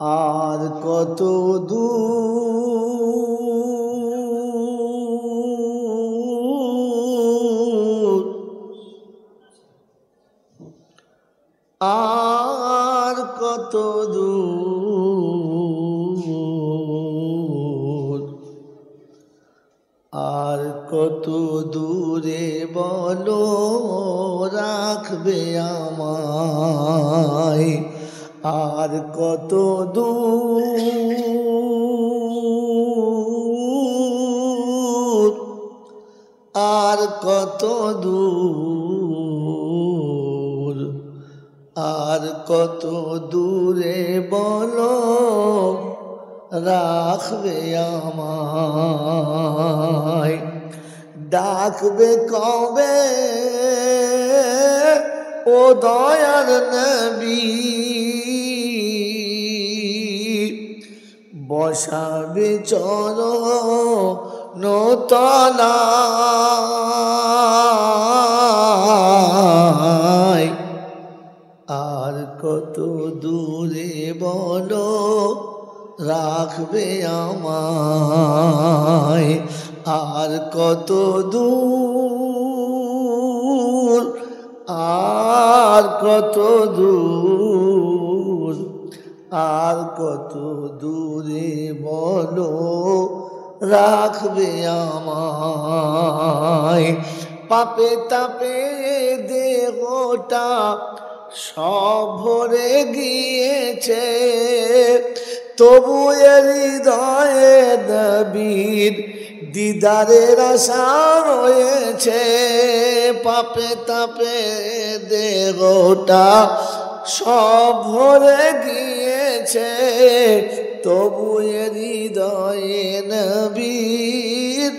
আর কত দূর, আর কত দূর, আর কত দূরে বলো রাখবে আমায়, আর কত দূর, আর কত দূর, আর কত দূরে বলো রাখবে আমায়। ডাকবে কবে ও দয়ার নবী, বসাবে চরণ তলায়, আর কত দূরে বলো রাখবে আমায়, আর কত দূর, আর কত দূর, আর কত দূরে বলো রাখবে আমায়। পাপে তাপে দেহটা সব ভরে গিয়েছে, তবু হৃদয়ে নবীর দিদারের আশা রয়েছে। পাপে তাপে দেহটা সব ভরে গিয়েছে, তবু হৃদয়ে নবীর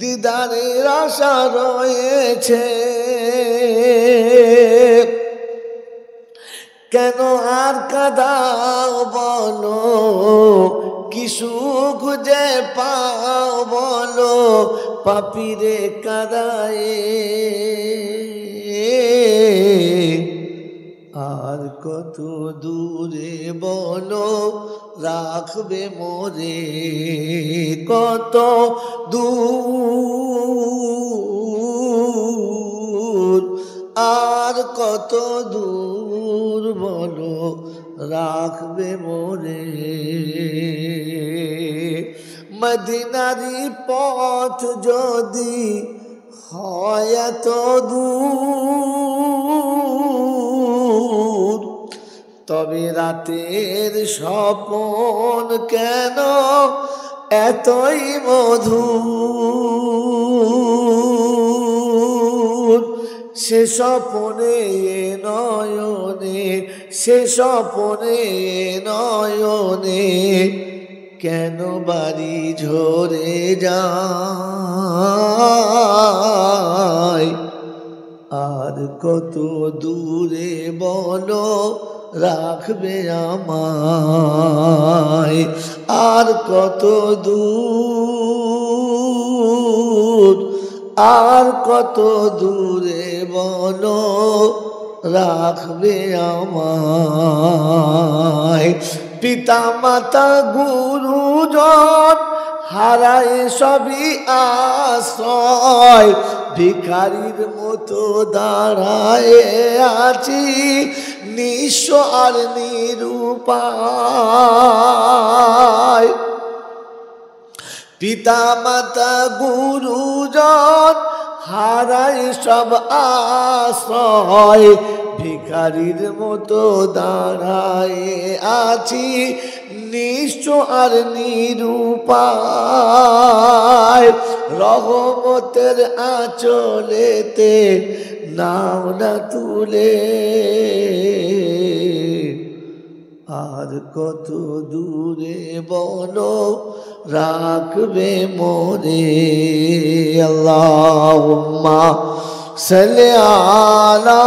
দিদারের আশা রয়েছে। কেন আর কাঁদাও বলো, কি সুখ যে পাও বলো, পাপীরে কাঁদায়ে। আর কত দূরে বলো রাখবে মোরে, কত দূর, আর কত দূর বলো রাখবে মোরে। মদিনারি পথ যদি হয় এত দূর, তবে রাতের স্বপন কেন এতই মধুর। সে স্বপনে নয়নে, সে স্বপনে নয়নে কেন বাড়ি ঝরে যায়, আর কত দূরে বলো রাখবে আমায়, আর কত দূর, আর কত দূরে বলো রাখবে আমায়। পিতা মাতা গুরুজন হারায় সবই আশ্রয়, ভিখারির মতো দাঁড়ায় আছি নিঃস্ব আর নিরুপায়। পিতা মাতা গুরুজন হারায় সব আশ্রয়, ভিখারির মতো দাঁড়ায় আছি নিঃস্ব আর নিরুপায়। রহমতের আঁচলেতে নাও না তুলে, আর কত দূরে বলো রাখবে মোরে। আল্লাহুম্মা সাল্লি আলা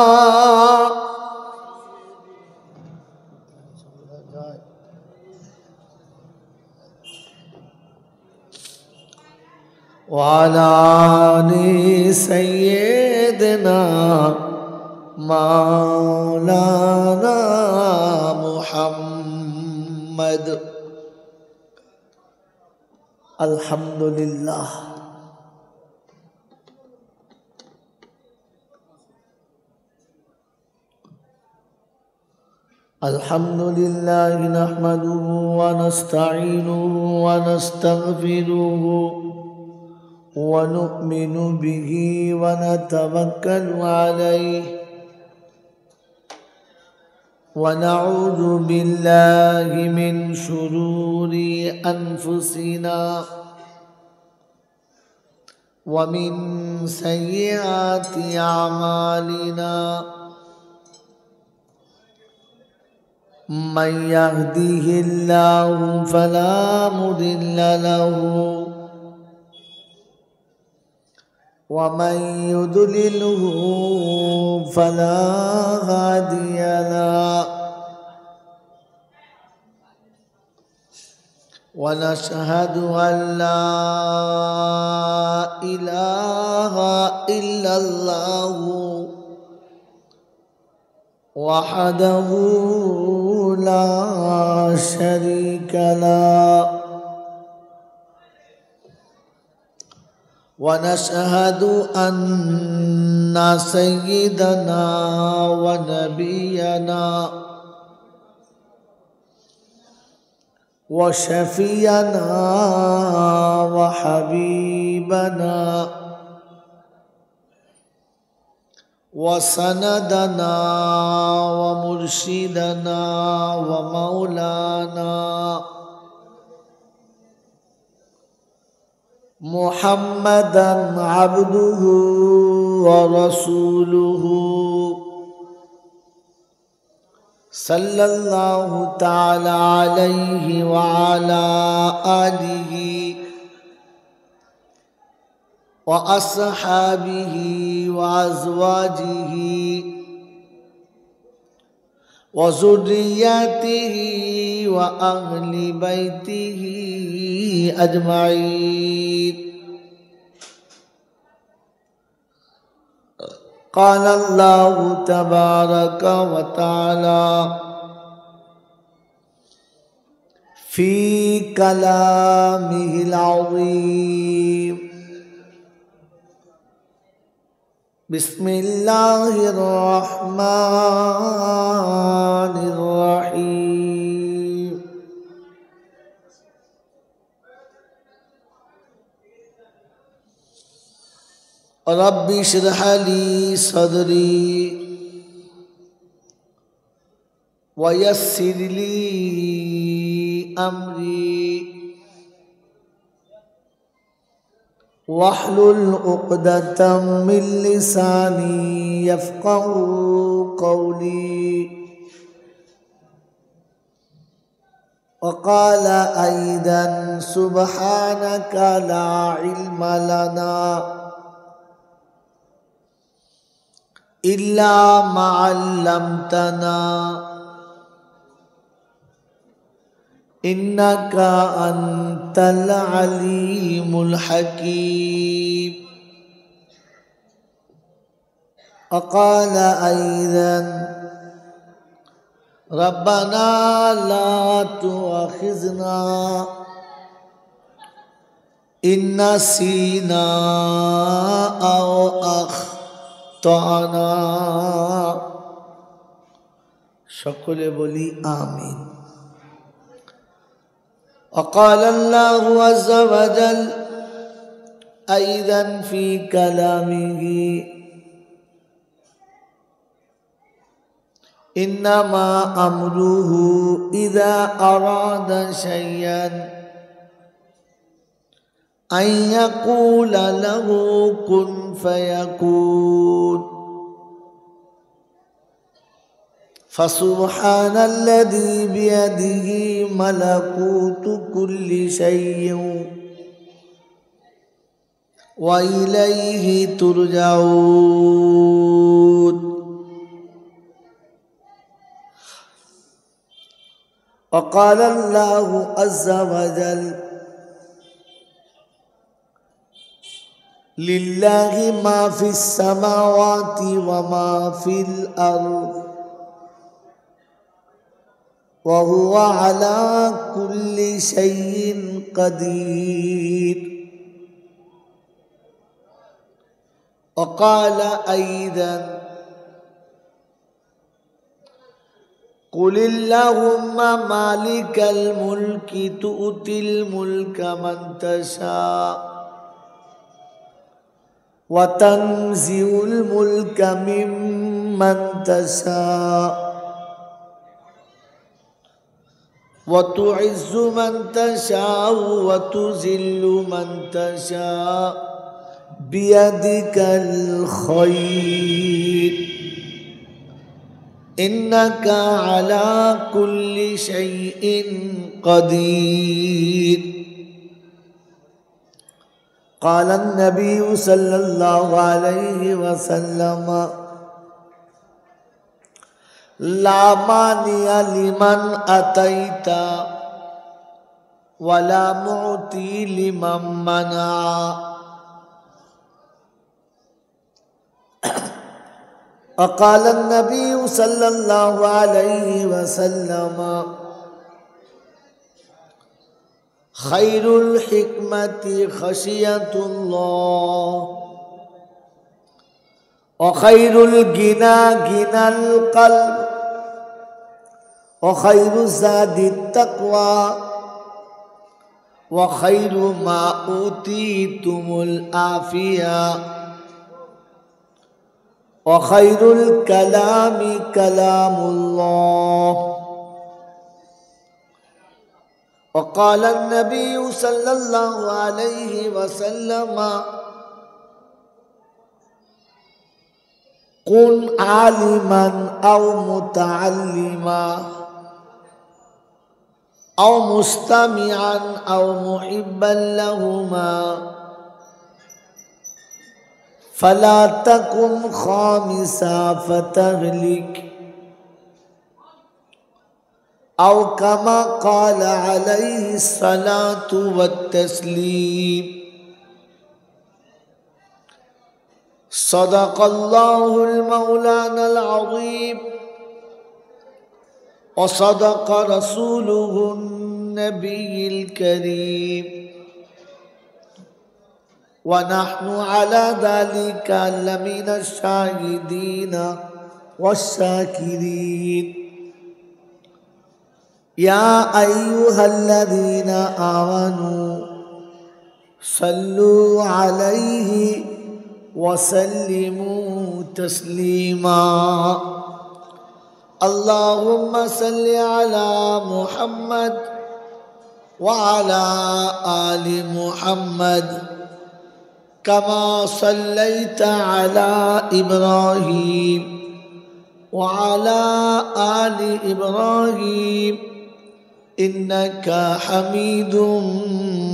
ওয়ালা আলি সাইয়্যিদিনা মাওলানা মুহাম্মদ। محمد الحمد لله الحمد لله نحمده ونستعينه ونستغفره ونؤمن به ونتوكل عليه ونعوذ بالله من شرور أنفسنا ومن سيئات أعمالنا من يهده الله فلا مضل له ومن يضلله فلا هادي له ونشهد أن لا إله إلا الله وحده لا شريك له ونشهد أن سيدنا ونبينا وشفينا وحبيبنا وسندنا ومرشدنا ومولانا محمدا عبده ورسوله صلى الله تعالى عليه وعلى آله وأصحابه وأزواجه وذرياته وأهل بيته أجمعين. قال الله تبارك وتعالى في كلامه العظيم بسم الله الرحمن الرحيم رب اشرح لي صدري ويسر لي أمري واحلل عقدة من لساني يفقهوا قولي. وقال أيضا سبحانك لا علم لنا إلا ما علمتنا إنك أنت العليم الحكيم. وقال أيضا ربنا لا تؤاخذنا إن نسينا أو أخطأنا. সকলে বলি আমিন। وقال الله عز وجل أيضا في كلامه إنما أمره إذا أراد شيئا أن يقول له كن فيكون. فسبحان الذي بيده ملكوت كل شيء وإليه ترجعون. وقال الله عز وجل لله ما في السماوات وما في الأرض وهو على كل شيء قدير. وقال أيضا: قل اللهم مالك الملك تؤتي الملك من تشاء وتنزع الملك ممن تشاء وتعز من تشاء وتذل من تشاء بيدك الخير إنك على كل شيء قدير. قال النبي صلى الله عليه وسلم: لا مانع لمن أتيت ولا معطي لمن منع. وقال النبي صلى الله عليه وسلم: خير الحكمة خشية الله وخير الغنى غنى القلب وخير الزاد التقوى وخير ما أوتيتم العافية وخير الكلام كلام الله. وقال النبي صلى الله عليه وسلم: كن عالما أو متعلما أو مستمعا أو محبا لهما فلا تكن خامسا فتهلك، أو كما قال عليه الصلاة والتسليم. صدق الله المولانا العظيم وصدق رسوله النبي الكريم ونحن على ذلك لمن الشاهدين والشاكرين. يا أيها الذين آمنوا صلوا عليه وسلموا تسليما. اللهم صل على محمد وعلى آل محمد كما صليت على إبراهيم وعلى آل إبراهيم إنك حميد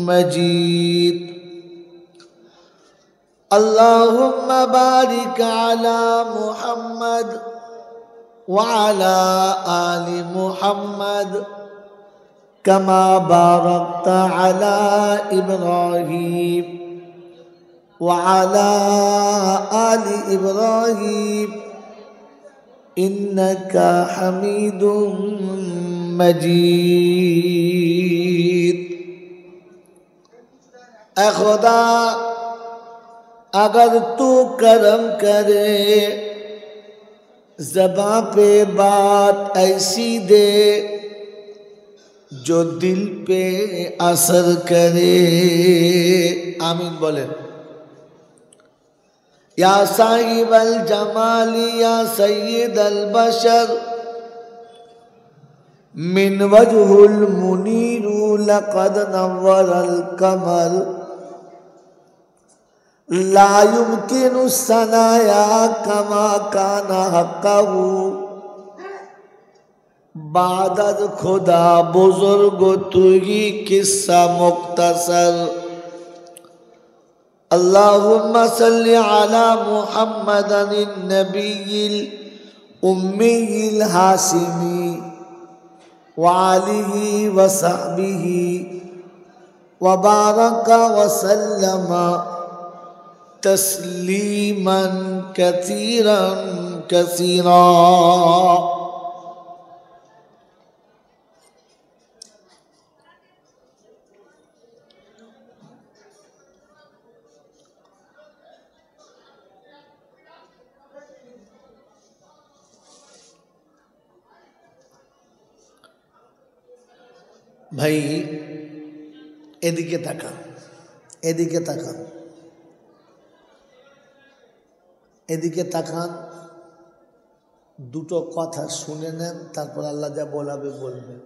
مجيد. اللهم بارك على محمد وعلى آل محمد كما باركت على إبراهيم وعلى آل إبراهيم إنك حميد مجيد. ऐ खुदा अगर तू करम करे ज़बां पे बात ऐसी दे जो दिल पे असर करे। आमीन बोलें। या साहिब अल जमाली या सय्यद अल बशर मिन वजहुल मुनीरु लक़द नव्वरल कमर ला युमकिनु सनाया कमा काना हक़्क़हु बादद खुदा बुजुर्ग तू ही किस्सा मुख्तसर। अल्लाहुम्मा सल्लि अला मुहम्मदन नबिय्यिल उम्मिय्यिल हाशिमी व आलिहि व सहबिहि व बारका व सल्लमा तस्लीमन कसीरन कसीरा। ভাই এদিকে তাকান, এদিকে তাকান, এদিকে তাকান, দুটো কথা শুনে নেন, তারপর আল্লাহ যা বলাবে বলবেন।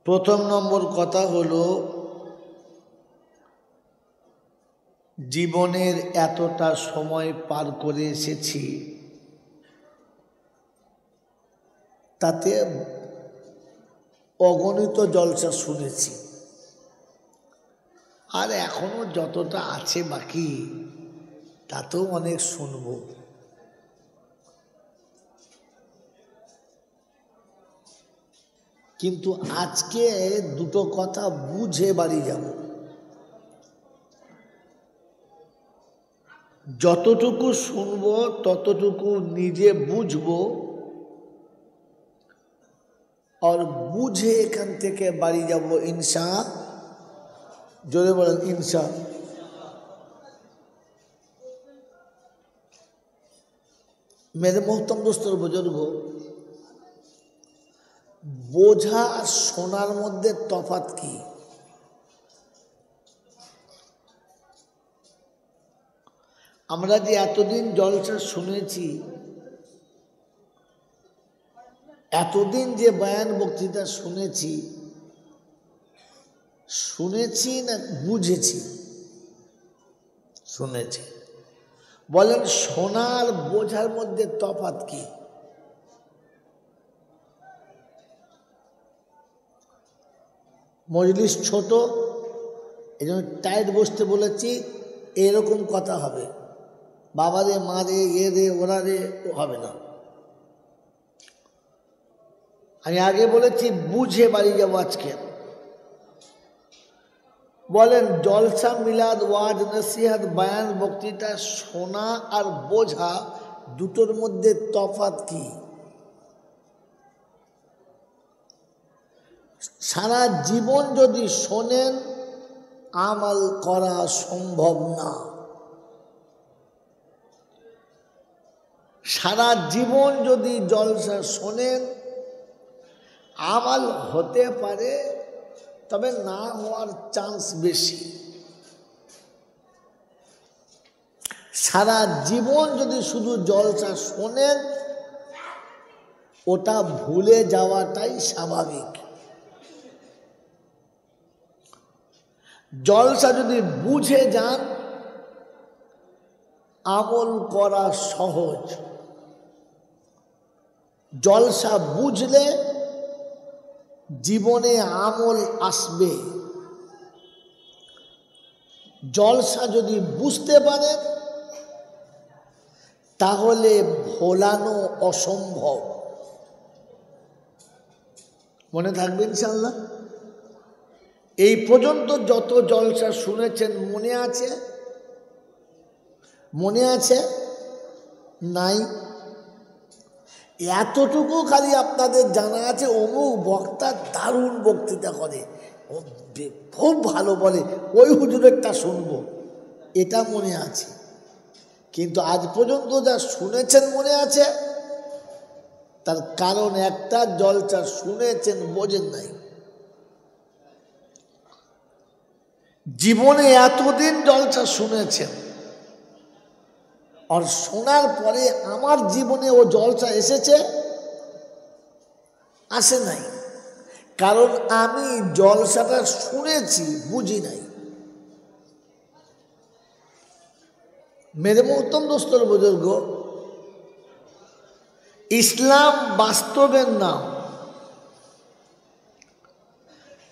প্রথম নম্বর কথা হলো, জীবনের এতটা সময় পার করে এসেছি, তাতে অগণিত জলসা শুনেছি, আর এখনো যতটা আছে বাকি তাতেও অনেক শুনব। কিন্তু আজকে দুটো কথা বুঝে বাড়ি যাব। যতটুকু শুনব ততটুকু নিজে বুঝব, আর বুঝে এখান থেকে বাড়ি যাব ইনশা। জোরে বলেন ইনশা। মেরে মোহতম দোস্তর বুজুর্গ, বোঝা আর শোনার মধ্যে তফাৎ কি? আমরা যে এতদিন জলসা শুনেছি, এতদিন যে বয়ান বক্তৃতা শুনেছি, শুনেছি না বুঝেছি? শুনেছি। বলেন শোনার বোঝার মধ্যে তফাৎ কি? মজলিস ছোট, এই জন্য টাইট বসতে বলেছি, এরকম কথা হবে, বাবা রে মা রে এ রে ওরা রে হবে না। আমি আগে বলেছি বুঝে বাড়ি যাবো আজকে। বলেন জলসা মিলাদ ওয়াজ নসিহত বয়ান বক্তৃতা শোনা আর বোঝা দুটোর মধ্যে তফাৎ কি? সারা জীবন যদি শোনেন আমল করা সম্ভব না। সারা জীবন যদি জলসা শোনেন আমল হতে পারে, তবে না হওয়ার চান্স বেশি। সারা জীবন যদি শুধু জলসা শোনেন, ওটা ভুলে যাওয়াটাই স্বাভাবিক। জলসা যদি বুঝে যান, আমল করা সহজ। জলসা বুঝলে জীবনে আমল আসবে। জলসা যদি বুঝতে পারেন তাহলে ভোলানো অসম্ভব। মনে থাকবে ইনশাআল্লাহ। এই পর্যন্ত যত জলসা শুনেছেন মনে আছে? মনে আছে? নাই? এতটুকু খালি আপনাদের জানা আছে, অমুক বক্তা দারুণ বক্তৃতা করে, ও খুব ভালো বলে, ওই হুজুরেরটা শুনবো, এটা মনে আছে। কিন্তু আজ পর্যন্ত যা শুনেছেন মনে আছে? তার কারণ একটা, জলসা শুনেছেন বোঝেন নাই। জীবনে এতদিন জলসা শুনেছেন, আর শোনার পরে আমার জীবনে ও জলসা এসেছে? আসে নাই। কারণ আমি জলসাটা শুনেছি, বুঝি নাই। মেরে মোহতম দোস্তর বুজুর্গ, ইসলাম বাস্তবের নাম।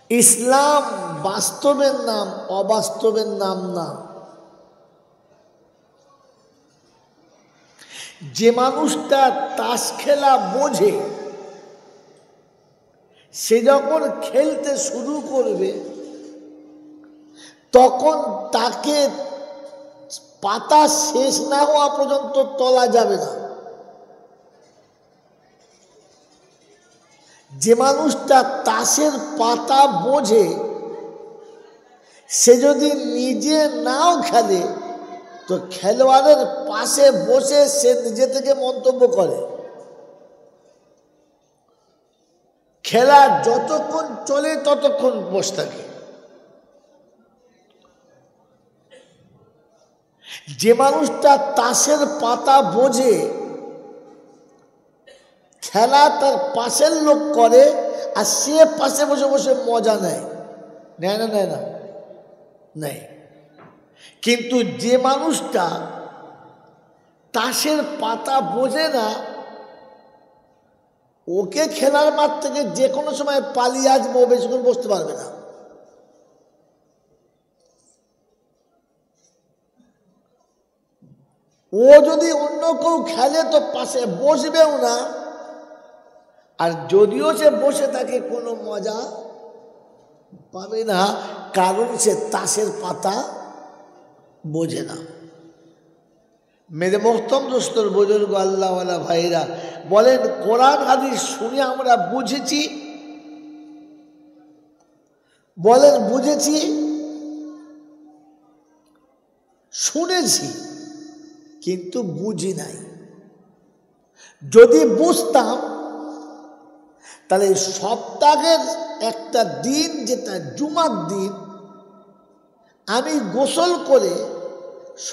ইসলাম বাস্তবের নাম, অবাস্তবের নাম না। যে মানুষটা তাস খেলা বোঝে, সে যখন খেলতে শুরু করবে তখন তাকে পাতা শেষ না হওয়া পর্যন্ত তোলা যাবে না। যে মানুষটা তাসের পাতা বোঝে, সে যদি নিজে নাও খেলে তো খেলোয়াড়ের পাশে বসে সে নিজে থেকে মন্তব্য করে। খেলা যতক্ষণ চলে ততক্ষণ বসে থাকে। যে মানুষটা তাসের পাতা বোঝে, খেলা তার পাশের লোক করে আর সে পাশে বসে বসে মজা নেয়, নেয় না নেয় না নেয়। কিন্তু যে মানুষটা তাসের পাতা বোঝে না, ওকে খেলার মাঠ থেকে যে কোনো সময় পালিয়ে আসবো, বেশিক্ষণ বসতে পারবে না। ও যদি অন্য কেউ খেলে তো পাশে বসবেও না, আর যদিও সে বসে থাকে কোনো মজা পাবে না, কারণ সে তাসের পাতা বোঝে না। মেরে মোহতম দোস্তর বুজুর্গ আল্লাহওয়ালা ভাইরা বলেন, কোরআন হাদিস শুনে আমরা বুঝেছি, বলেন বুঝেছি, শুনেছি, কিন্তু বুঝি নাই। যদি বুঝতাম তাহলে সপ্তাহের একটা দিন, যেটা জুমার দিন, আমি গোসল করে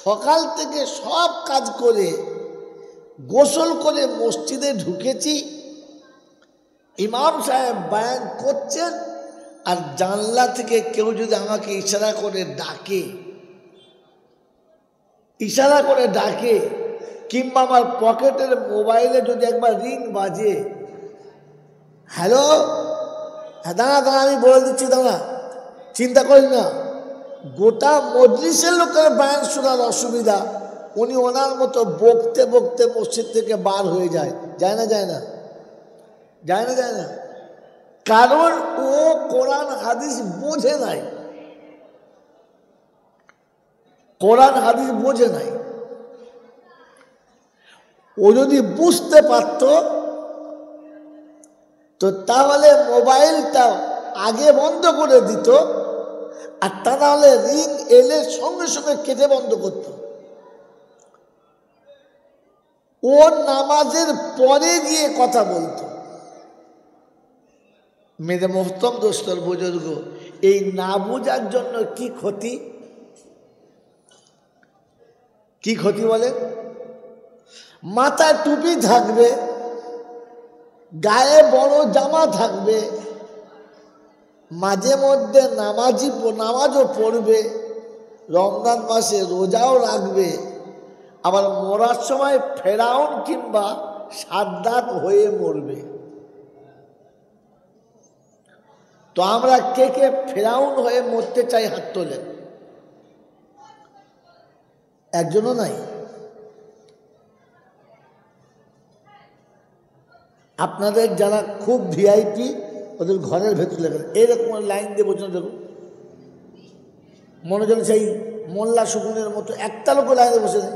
সকাল থেকে সব কাজ করে গোসল করে মসজিদে ঢুকেছি, ইমাম সাহেব বয়ান করছেন, আর জানলা থেকে কেউ যদি আমাকে ইশারা করে ডাকে, ইশারা করে ডাকে, কিংবা আমার পকেটের মোবাইলে যদি একবার রিং বাজে, হ্যালো, হ্যাঁ দাঁড়া দাঁড়া, আমি বলে দিচ্ছি, দাঁড়া, চিন্তা করিস না, গোটা মজলিসের লোকের বয়ান শোনার অসুবিধা, উনি ওনার মতো বকতে বকতে মসজিদ থেকে বার হয়ে যায়, যায় না যায় না যায় না যায় না, কারণ ও কোরআন হাদিস বোঝে নাই, কোরআন হাদিস বোঝে নাই। ও যদি বুঝতে পারত তো তাহলে মোবাইলটা আগে বন্ধ করে দিত, আর তা নাহলে রিং এলে সঙ্গে সঙ্গে কেটে বন্ধ করত। ও নামাজের পরে গিয়ে কথা বলতো। মেরে মোহতম দোস্তর বুজুর্গ, এই না বোঝার জন্য কি ক্ষতি, কি ক্ষতি বলে? মাথায় টুপি থাকবে, গায়ে বড় জামা থাকবে, মাঝে মধ্যে নামাজও পড়বে, রমজান মাসে রোজাও রাখবে, আবার মরার সময় ফেরাউন কিংবা সাদ্দাত হয়ে মরবে। তো আমরা কে কে ফেরাউন হয়ে মরতে চাই? হাত তোলেন। একজনও নাই। আপনাদের যারা খুব ভিআইপি, ওদের ঘরের ভেতর লেখা এইরকম লাইন দিয়ে বলছেন, দেখুন মনে যেন সেই মোল্লা শকুনের মতো একটা লোক লাইনে বসে নেই।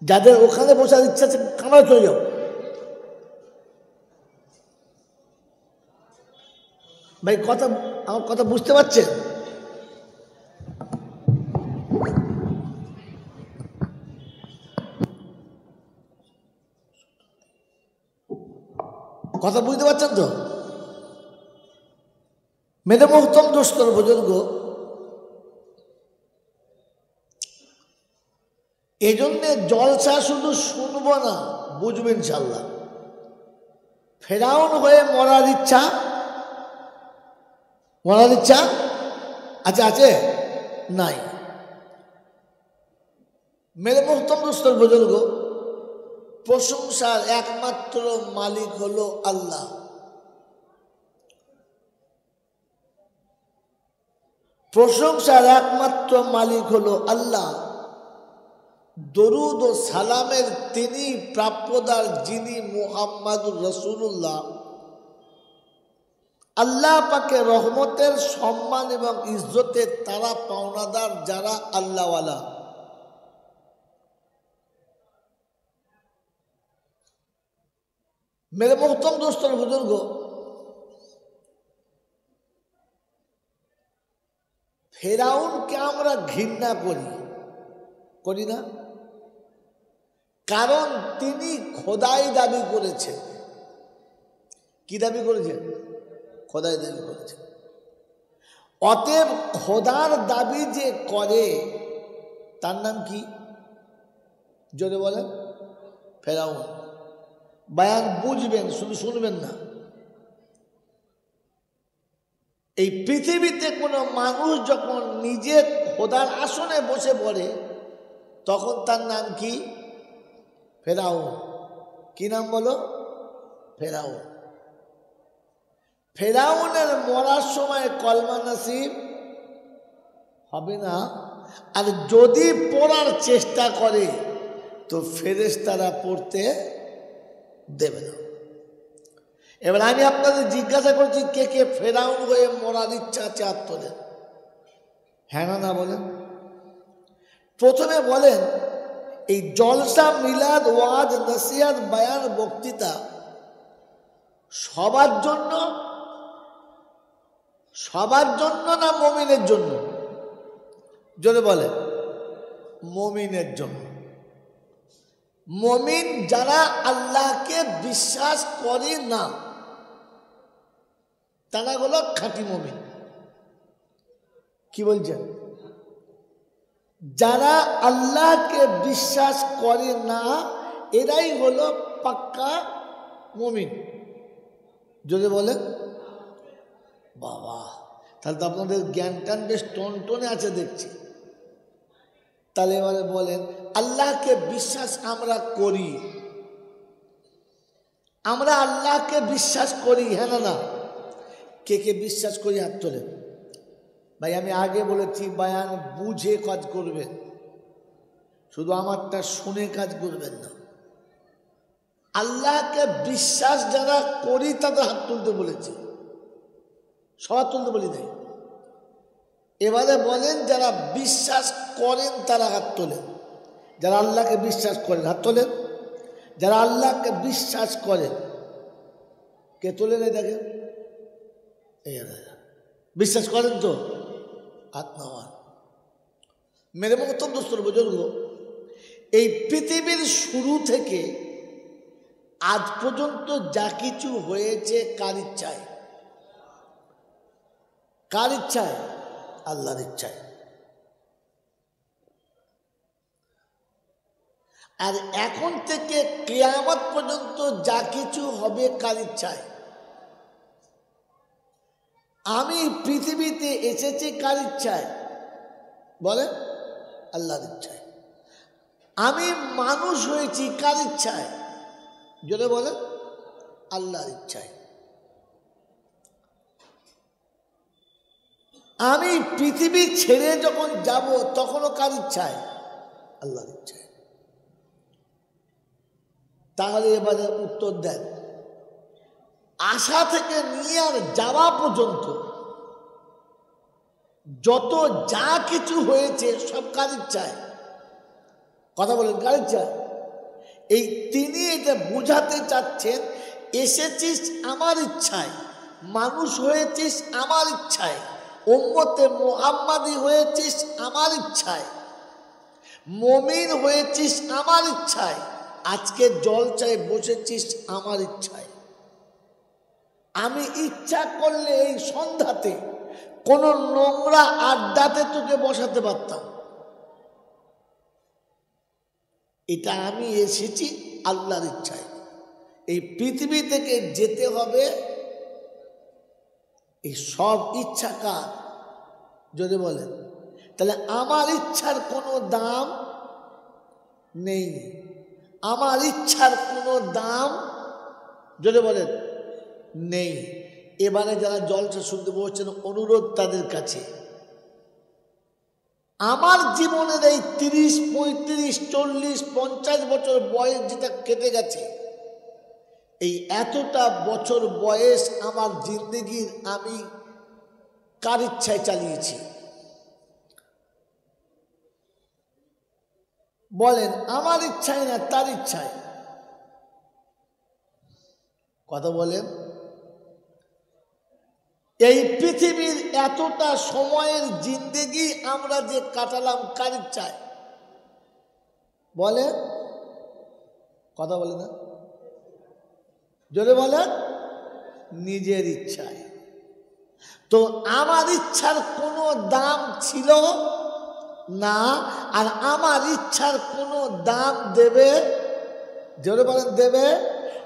যাদের ওখানে বসার ইচ্ছা আছে, কামায় চলে যাও। ভাই কথা, আমার কথা বুঝতে পারছেন? কথা বুঝতে পারছেন তো? মেরে মোহতম দোস্তর বুজুর্গ, এই জন্যে জলসা শুধু শুনবো না, বুঝবেন ইনশাল্লাহ। ফেরাউন হয়ে মরার ইচ্ছা, মরার ইচ্ছা আছে? আছে? নাই। মেরে মোহতম দোস্তর বুজুর্গ, প্রশংসার একমাত্র মালিক হলো আল্লাহ। প্রশংসার একমাত্র মালিক হলো আল্লাহ। দরুদ ও সালামের তিনি প্রাপ্যদার, যিনি মুহাম্মাদুর রাসূলুল্লাহ। আল্লাহ পাকে রহমতের, সম্মান এবং ইজ্জতের তারা পাওনাদার যারা আল্লাহওয়ালা। মেরে মোহতম দোস্তর বুজুর্গ, ফেরাউনকে আমরা ঘৃণা করি, করি না? কারণ তিনি খোদাই দাবি করেছেন। কি দাবি করেছেন? খোদাই দাবি করেছেন। অতএব খোদার দাবি যে করে তার নাম কি? জোরে বলেন। ফেরাউন। বয়ান বুঝবেন, শুধু শুনবেন না। এই পৃথিবীতে কোনো মানুষ যখন নিজে খোদার আসনে বসে পড়ে তখন তার নাম কি? ফেরাউন। কি নাম বলো? ফেরাউন। ফেরাউনের মরার সময় কলমা নসিব হবে না, আর যদি পড়ার চেষ্টা করে তো ফেরেশতারা পড়তে দেবে না। এবার আমি আপনাদের জিজ্ঞাসা করছি, কে কে ফেরাউন হয়ে মরার ইচ্ছা আছে? হাত তোলেন। হ্যাঁ না বলেন। প্রথমে বলেন, এই জলসা, মিলাদ, ওয়াজ, নসিহত, বয়ান, বক্তৃতা সবার জন্য? সবার জন্য না মুমিনের জন্য? জোরে বলেন। মুমিনের জন্য। মুমিন যারা আল্লাহকে বিশ্বাস করে না তারা হলো খাঁটি মুমিন। কি বলছেন? যারা আল্লাহকে বিশ্বাস করে না এরাই হলো পাক্কা মুমিন। যদি বলেন বাবা, তাহলে তো আপনাদের জ্ঞান টান বেশ টনটনে আছে দেখছি। তাহলে এবারে বলেন, আল্লাহকে বিশ্বাস আমরা করি, আমরা আল্লাহকে বিশ্বাস করি, হ্যাঁ না না? কে কে বিশ্বাস করি হাত তোলেন। ভাই আমি আগে বলেছি বয়ান বুঝে কাজ করবেন, শুধু আমারটা শুনে কাজ করবেন না। আল্লাহকে বিশ্বাস যারা করি তাদের হাত তুলতে বলেছি, সবার তুলতে বলি নাই। এবারে বলেন যারা বিশ্বাস করেন তারা হাত তোলেন। যারা আল্লাহকে বিশ্বাস করেন হাত তোলেন। যারা আল্লাহকে বিশ্বাস করেন কে তোলেন? এই দেখেন, এই বিশ্বাস করেন তো হাত নামান। মেরে মতো দোস্তর বুজুর্গ, এই পৃথিবীর শুরু থেকে আজ পর্যন্ত যা কিছু হয়েছে কার ইচ্ছায়? কার ইচ্ছায়? আল্লাহর ইচ্ছায়। আর এখন থেকে কিয়ামত পর্যন্ত যা কিছু হবে কার ইচ্ছায়? আমি পৃথিবীতে এসেছি কার ইচ্ছায়? বলেন, আল্লাহর ইচ্ছায়। আমি মানুষ হয়েছি কার ইচ্ছায়? যদি বলেন, আল্লাহর ইচ্ছায়। আমি পৃথিবী ছেড়ে যখন যাব তখনও কার ইচ্ছায়? আল্লাহর ইচ্ছায়। তাহলে এবারে উত্তর দেন, আসা থেকে নিয়ে আর যাওয়া পর্যন্ত যত যা কিছু হয়েছে সব কার ইচ্ছায়? কথা বলেন, কার ইচ্ছায়? এই তিনি এটা বোঝাতে চাচ্ছেন, এসেছিস আমার ইচ্ছায়, মানুষ হয়েছিস আমার ইচ্ছায়, উম্মতে মুহাম্মাদি হয়েছিস আমার ইচ্ছায়, মুমিন হয়েছিস আমার ইচ্ছায়, আজকে জলসায় বসেছিস আমার ইচ্ছায়। আমি ইচ্ছা করলে এই সন্ধ্যাতে কোন নোংরা আড্ডাতে তোকে বসাতে পারতাম। এটা আমি এসেছি আল্লাহর ইচ্ছায়। এই পৃথিবী থেকে যেতে হবে, এই সব ইচ্ছা কার? যদি বলেন, তাহলে আমার ইচ্ছার কোনো দাম নেই। আমার ইচ্ছার কোনো দাম যদি বলেন নেই। এবারে যারা জলসা শুনতে বসছেন, অনুরোধ তাদের কাছে, আমার জীবনের এই 30, 35, 40, 50 বছর বয়স যেটা কেটে গেছে, এই এতটা বছর বয়স আমার জিন্দগির আমি কার ইচ্ছায় চালিয়েছি? বলেন, আমার ইচ্ছায় না তার ইচ্ছায়? কথা বলেন। এই পৃথিবীর এতটা সময়ের জিন্দেগি আমরা যে কাটালাম কার ইচ্ছায়? বলেন, কথা বলে না, জোরে বলেন, নিজের ইচ্ছায়। তো আমার ইচ্ছার কোনো দাম ছিল না, আর আমার ইচ্ছার কোনো দাম দেবে, জোরে বলেন দেবে।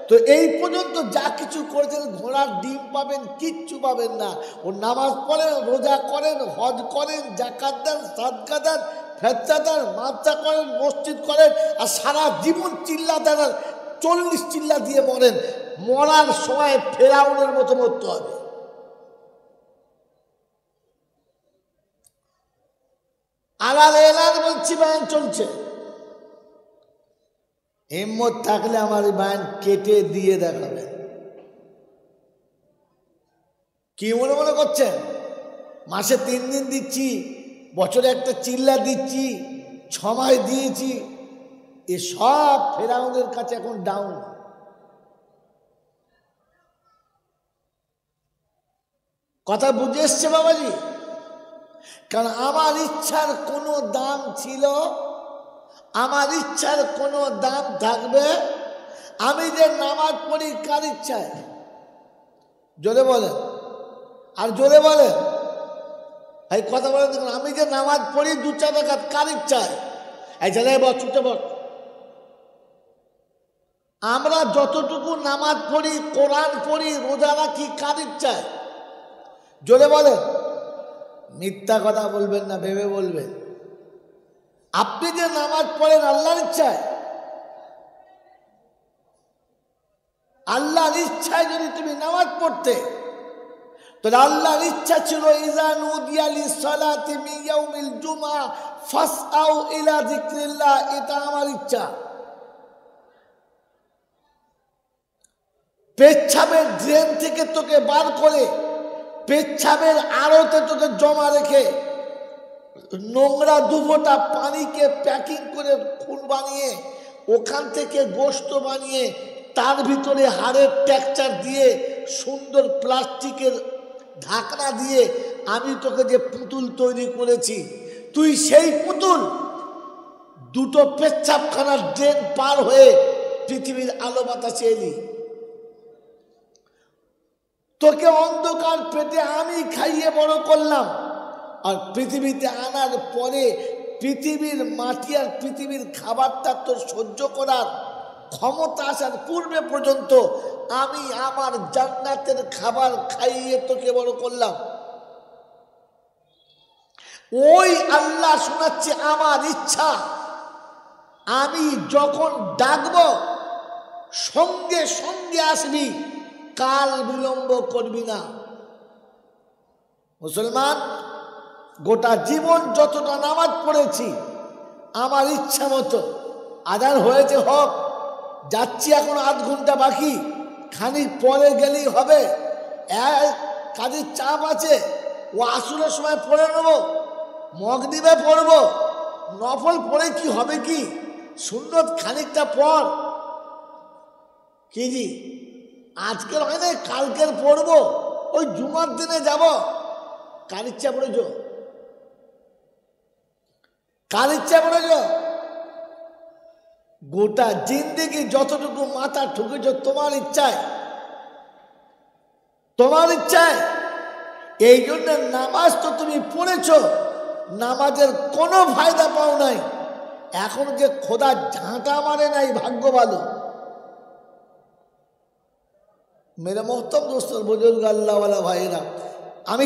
তো এই পর্যন্ত যা কিছু করেছেন, ঘোড়ার ডিম পাবেন, কিচ্ছু পাবেন না। ও নামাজ পড়েন, রোজা করেন, হজ করেন, জাকাত দেন, সাদকা দেন, ফেতরা দেন, মাদ্রাসা করেন, মসজিদ করেন, আর সারা জীবন চিল্লা দেন, 40 চিল্লা দিয়ে মরেন, মরার সময় ফেরাউনের মতো মরতে হবে। আলাল এলান বলছি, বায়ান চলছে। হিম্মত থাকলে আমার এই বায়ান কেটে দিয়ে দেখাবেন। কি মনে মনে করছেন? মাসে 3 দিন দিচ্ছি, বছরে একটা চিল্লা দিচ্ছি, 6 মাস দিয়েছি, এ সব ফেরাউনের কাছে এখন ডাউন। কথা বুঝে এসছে বাবাজি? কারণ আমার ইচ্ছার কোনো দাম ছিল, আমার ইচ্ছার কোনো দাম থাকবে? আমি যে নামাজ পড়ি কার ইচ্ছায়? জোরে বলেন, আর জোরে বলেন, এই কথা বলেন। দেখুন, আমি যে নামাজ পড়ি 2-4 রাকাত কার ইচ্ছায়? এই ছেলে বল, ছুটে বল। আমরা যতটুকু নামাজ পড়ি, কোরআন পড়ি, রোজা রাখি কার ইচ্ছায়? জোরে বলেন, মিথ্যা কথা বলবেন না, ভেবে বলবেন। আপনি যে নামাজ পড়েন আল্লাহর ইচ্ছায়? আল্লাহর ইচ্ছায় যদি তুমি নামাজ পড়তে, তাহলে আল্লাহর ইচ্ছা ছিল ইযা নুদিয়া লিস-সালাতি মিন ইয়াউমিল জুমআ ফাসআউ ইলা যিকরিল্লাহ। এটা আমার ইচ্ছা। পেচ্ছাবের ড্রেন থেকে তোকে বার করে, পেচ্ছাবের আড়তে তোকে জমা রেখে, নোংরা 2 ফোঁটা পানিকে প্যাকিং করে ফুল বানিয়ে, ওখান থেকে গোশত বানিয়ে, তার ভিতরে হাড়ের টেক্সচার দিয়ে, সুন্দর প্লাস্টিকের ঢাকনা দিয়ে আমি তোকে যে পুতুল তৈরি করেছি, তুই সেই পুতুল 2টো পেচ্ছাবখানার ড্রেন পার হয়ে পৃথিবীর আলো বাতাসে এলি। তোকে অন্ধকার পেটে আমি খাইয়ে বড় করলাম, আর পৃথিবীতে আনার পরে পৃথিবীর মাটি আর পৃথিবীর খাবারটা তোর সহ্য করার ক্ষমতা আসার পূর্বে পর্যন্ত আমি আমার জান্নাতের খাবার খাইয়ে তোকে বড় করলাম। ওই আল্লাহ শোনাচ্ছে আমার ইচ্ছা। আমি যখন ডাকব সঙ্গে সঙ্গে আসবি, কাল বিলম্ব করবি না। মুসলমান, গোটা জীবন যতটা নামাজ পড়েছি আমার ইচ্ছা মতো, আজান হয়েছে হোক, যাচ্ছি এখন 8 ঘন্টা বাকি, খানিক পরে গেলেই হবে, কাজের চাপ আছে, ও আসরের সময় পড়ে নেবো, মগরিবে পড়বো, নফল পড়ে কি হবে, কি সুন্নত খানিকটা পর, কি জি আজকের হয় না, কালকের পড়বো, ওই জুমার দিনে যাব। কার ইচ্ছা পড়েছ? কার ইচ্ছা পড়েছ? গোটা জিন্দেগি যতটুকু মাথা ঠুকেছ তোমার ইচ্ছায়, তোমার ইচ্ছায়। এই জন্য নামাজ তো তুমি পড়েছ, নামাজের কোনো ফায়দা পাও নাই। এখন যে খোদা ঝাঁটা মারে নাই, ভাগ্য ভালো। মেরে মোহতরম দোস্তর, বুজুর্গ, আল্লাহওয়ালা ভাইয়েরা, আমি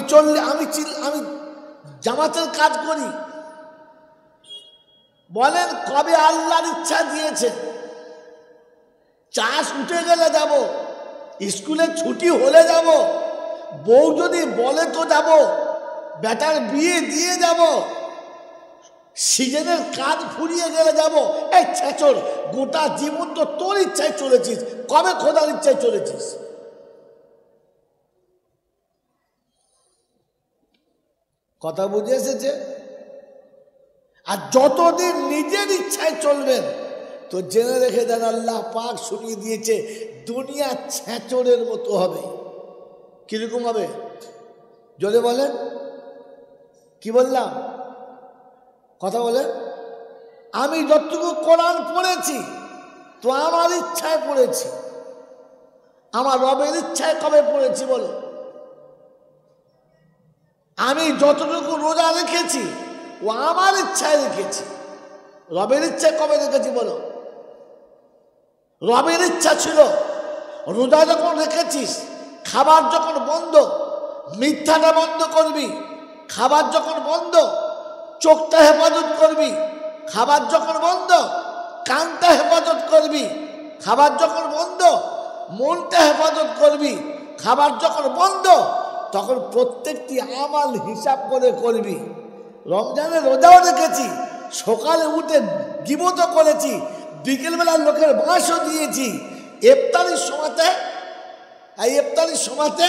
জামাতের কাজ করি। বলেন কবে আল্লাহর ইচ্ছা দিয়েছে? চাষ উঠে গেলে যাব, স্কুলে ছুটি হলে যাব, বউ যদি বলে তো যাব, বেটার বিয়ে দিয়ে যাব, সিজনের কাজ ফুরিয়ে গেলে যাব। এই ছেচর, গোটা জীবন তো তোর ইচ্ছায় চলেছিস, কবে খোদার ইচ্ছায় চলেছিস? কথা বুঝে এসেছে? আর যতদিন নিজের ইচ্ছায় চলবেন, তো জেনে রেখে দেন, আল্লাহ পাক শুনিয়ে দিয়েছে, দুনিয়া ছেঁচড়ের মতো হবে। কিরকম হবে? জোরে বলেন, কি বললাম? কথা বলেন। আমি যতটুকু কোরআন পড়েছি তো আমার ইচ্ছায় পড়েছি, আমার রবের ইচ্ছায় কবে পড়েছি বলো? আমি যতটুকু রোজা রেখেছি ও আমার ইচ্ছায় রেখেছি, রবের ইচ্ছায় কবে রেখেছি বলো? রবের ইচ্ছা ছিল রোজা যখন রেখেছিস, খাবার যখন বন্ধ, মিথ্যাটা বন্ধ করবি, খাবার যখন বন্ধ চোখটা হেফাজত করবি, খাবার যখন বন্ধ কানটা হেফাজত করবি, খাবার যখন বন্ধ মনটা হেফাজত করবি, খাবার যখন বন্ধ তখন প্রত্যেকটি আমাল হিসাব করে করবি। রমজানে রোজাও রেখেছি, সকালে উঠে গীবত করেছি, বিকেলবেলা লোকের বাঁশও দিয়েছি, ইফতারির সময়তে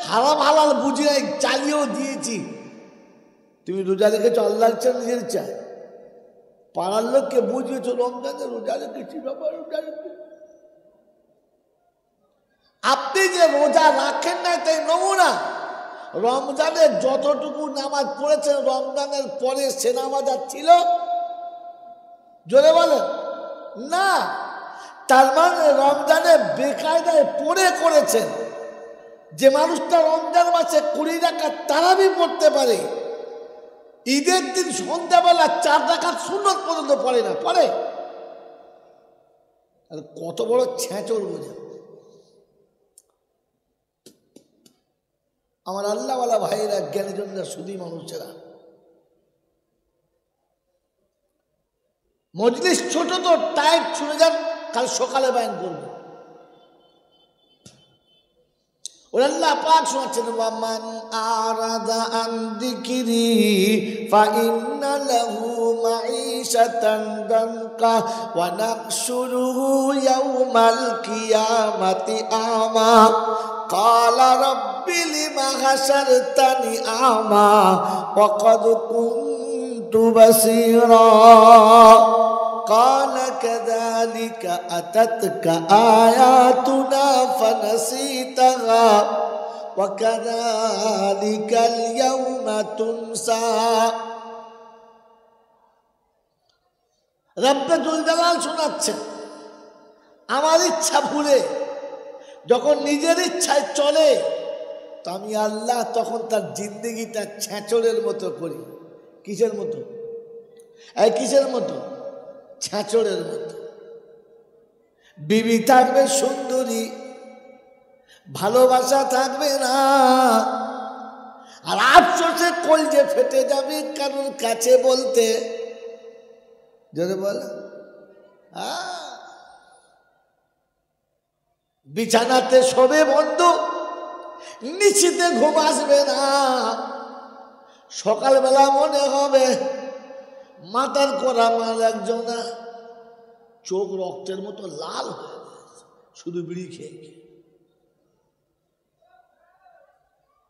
হারাম হালাল বুঝিয়ে চালিয়েও দিয়েছি। তুমি রোজা রেখেছো আল্লাহর ইচ্ছা নিজের ইচ্ছা? পাড়ার লোককে বুঝিয়েছো রমজানে রোজা রেখেছি, বাবা রোজা রেখেছি। আপনি যে রোজা রাখেন না তাই নমুনা। রমজানে যতটুকু নামাজ পড়েছেন রমজানের পরে সে নামাজ আর ছিল? জোরে বলেন না। তার মানে রমজানে বেকায়দায় পড়ে করেছেন। যে মানুষটা রমজান মাসে 20 রাকাত তারাবি পড়তে পারে, ঈদের দিন সন্ধ্যাবেলা 4 রাকাত সুন্নত পর্যন্ত পড়ে না, পড়ে? কত বড় ছেঁচড় বোঝা। আমার আল্লাহওয়ালা ভাইয়েরা, জ্ঞানীজনরা, শুধুই মানুষেরা, মজলিস ছোট তো টাইট শুনে যান, কাল সকালে বায়ান করবে। আল্লাহ পাক শোনাচ্ছেন, ওয়ামান আরাদা আন যিকরি ফাইন্না লাহু মাঈশাতান দানকা ওয়া নাহশুরুহু ইয়াওমাল কিয়ামাতি আমা ক্বালা রাব্বি লিমা হাশারতানি আমা ওয়া ক্বাদ কুনতু বাসীরা قال كذلك أتتك آياتنا فنسيتها وكذلك اليوم تنسى। রব্বে দুল জালাল শোনাচ্ছেন, আমার ইচ্ছা ভুলে যখন নিজের ইচ্ছায় চলে তো আমি আল্লাহ তখন তার জিন্দেগিটা ছেঁচড়ের মতো করি। কিসের মতো? কিসের মতো? ছেঁচড়ের মতো। বিবি থাকবে সুন্দরী, ভালোবাসা থাকবে না, আর আফসোসে কলজে ফেটে যাবে কারোর কাছে বলতে। যদি বলে বিছানাতে শোবে বন্ধু, নিশ্চিতে ঘুম আসবে না, সকালবেলা মনে হবে মাথার করা মাল একজনা, চোখ রক্তের মতো লাল হয়ে গেছে শুধু বিড়ি খেয়ে খেয়ে।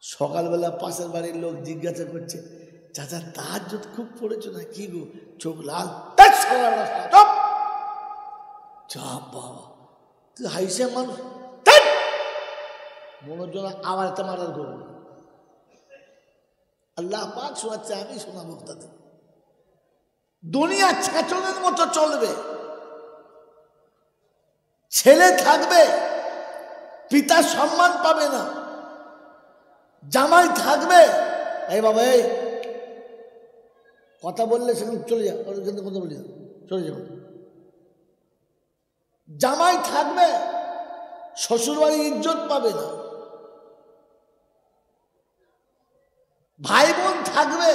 সকালবেলা পাশের বাড়ির লোক জিজ্ঞাসা করছে, চাচা তাহাজ্জুদ খুব পড়েছো না কি গো, চোখ লাল? বাবা তুই হাইসে মানুষ, মনোর জন্য আমার একটা মারার করবো। আল্লাহ পাক শোনাচ্ছে, আমি শোনাবো তাদের। দুনিয়া ছেঁচনের মতো চলবে। ছেলে থাকবে, পিতার সম্মান পাবে না। জামাই থাকবে, এই বাবা এই কথা বললে সেখানে চলে যা, কথা বলি চলে যাবে। জামাই থাকবে, শ্বশুর বাড়ি ইজ্জত পাবে না। ভাই বোন থাকবে,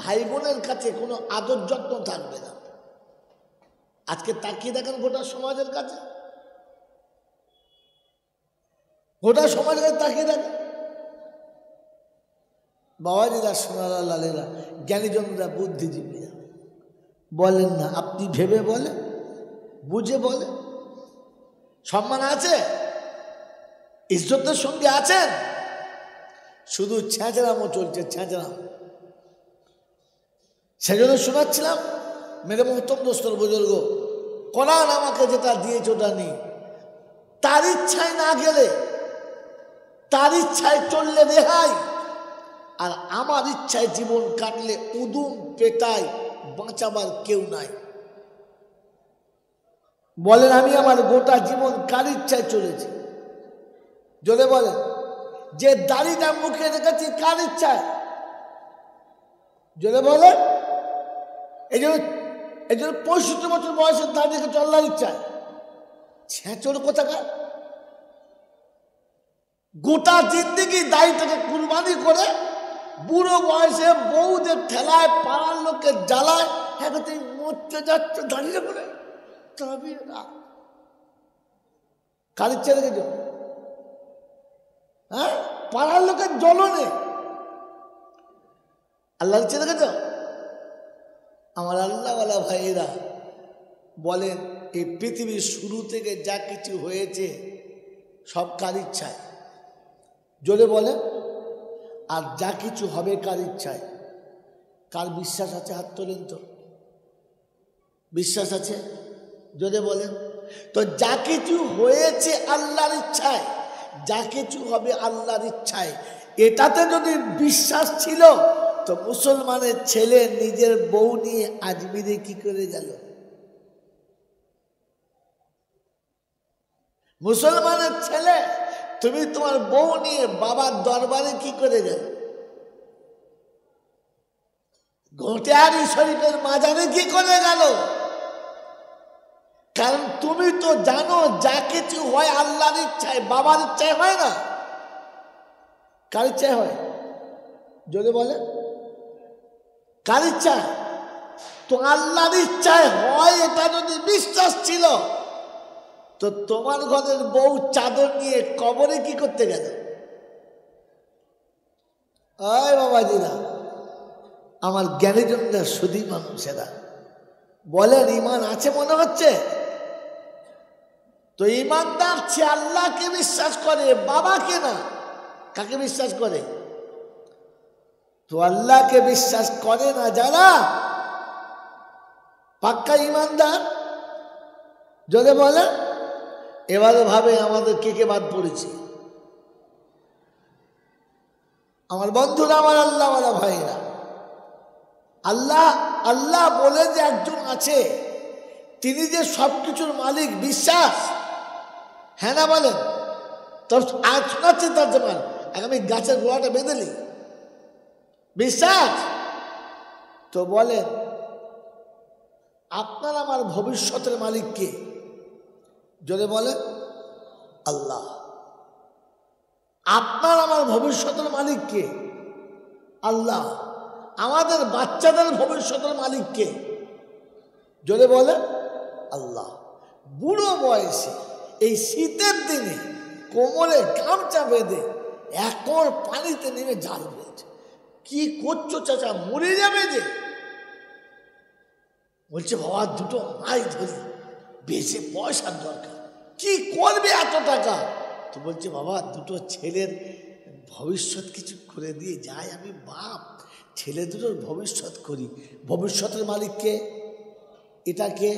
ভাই বোনের কাছে কোনো আদর যত্ন থাকবে না। আজকে তাকিয়ে দেখেন গোটা সমাজের কাছে, গোটা সমাজের কাছে তাকিয়ে দেখেন। বাবাজিরা, সোনারা, লালেরা, জ্ঞানীজনরা, বুদ্ধিজীবীরা বলেন না, আপনি ভেবে বলে, বুঝে বলে। সম্মান আছে, ইজ্জতের সঙ্গে আছেন, শুধু ছেঁচড়ামো চলছে, ছেঁচড়াম। সেজন্য শোনাচ্ছিলাম, মেরে মোহতম দোস্তর বুজুর্গ, কোরআন আমাকে যেটা দিয়েছে ওটা নেই। তার ইচ্ছায় না গেলে, তার ইচ্ছায় চললে রেহাই, আর আমার ইচ্ছায় জীবন কাটলে উদুম পেটায়, বাঁচাবার কেউ নাই। বলেন আমি আমার গোটা জীবন কার ইচ্ছায় চলেছি? জোরে বলেন, যে দাড়িটা মুখে রেখেছি কার ইচ্ছায়? জোরে বলেন। এই জন্য 65 বছর বয়সের দাড়ি রেখেছে আল্লাহর ইচ্ছায়? ছেঁচড় কোথাকার। গোটা জিন্দেগি দাড়িটাকে কুরবানি করে বুড়ো বয়সে বউদের ঠেলায়, পাড়ার লোকের জ্বালায়, হ্যাঁ তুই মরতে যাচ্ছ দাঁড়িয়ে করে, তবে না কার ইচ্ছা রেখেছ? হ্যাঁ, পাড়ার লোকের জ্বলনে আল্লাহর ইচ্ছা রেখেছ? আমার আল্লাহওয়ালা ভাইয়েরা বলেন, এই পৃথিবীর শুরু থেকে যা কিছু হয়েছে সব কার ইচ্ছায়? জোরে বলেন। আর যা কিছু হবে কার ইচ্ছায়? কার বিশ্বাস আছে? হাত তোলেন তো। বিশ্বাস আছে? জোরে বলেন। তো যা কিছু হয়েছে আল্লাহর ইচ্ছায়, যা কিছু হবে আল্লাহর ইচ্ছায়, এটাতে যদি বিশ্বাস ছিল তো মুসলমানের ছেলে নিজের বউ নিয়ে আজমিরে কি করে গেল? মুসলমানের ছেলে তুমি তোমার বউ নিয়ে বাবার দরবারে কি করে গেল? ঘোটিয়ারি শরীফের মাজারে কি করে গেল? কারণ তুমি তো জানো যা কিছু হয় আল্লাহর ইচ্ছায়, বাবার ইচ্ছায় হয় না। কার ইচ্ছায় হয়? যদি বলে কার ইচ্ছায়? তো আল্লাহর ইচ্ছায় হয়, এটা যদি বিশ্বাস ছিল তো তোমার ঘরের বউ চাদর নিয়ে কবরে কি করতে গেল? ওই বাবাজিরা, আমার জ্ঞানীজনরা, সুধী মানুষেরা বলেন, ইমান আছে মনে হচ্ছে? তো ইমানদার সে আল্লাহকে বিশ্বাস করে, বাবাকে না। কাকে বিশ্বাস করে? তো আল্লাহকে বিশ্বাস করে না যারা পাক্কা ইমানদার, যদি বলে এবারে ভাবে আমাদের কে কে বাদ পড়েছে। আমার বন্ধুরা, আমার আল্লাহওয়ালা ভাইরা, আল্লাহ আল্লাহ বলে যে একজন আছে, তিনি যে সব কিছুর মালিক, বিশ্বাস? হ্যাঁ না বলেন? তোর আজ শোনাচ্ছি তার যেমন আগামী গাছের গোড়াটা বেঁধেলি, বিশ্বাস? তো বলেন, আপনার আমার ভবিষ্যতের মালিক কে? যদি বলে আল্লাহ। আপনার আমার ভবিষ্যতের মালিক কে? আল্লাহ। আমাদের বাচ্চাদের ভবিষ্যতের মালিক কে? যদি বলে আল্লাহ। বুড়ো বয়সে এই শীতের দিনে কোমরে গামছা বেঁধে একর পানিতে নেমে জাল ফেলছে। কি করছো চাচা, মরে যাবে যে? বলছে বাবা দুটো মাছ ধরি, বেশি পয়সার দরকার। কি করবে এত টাকা? তো বলছে বাবা দুটো ছেলের ভবিষ্যৎ কিছু করে দিয়ে যায়, আমি বাপ, ছেলে দুটোর ভবিষ্যৎ করি। ভবিষ্যতের মালিককে? এটাকে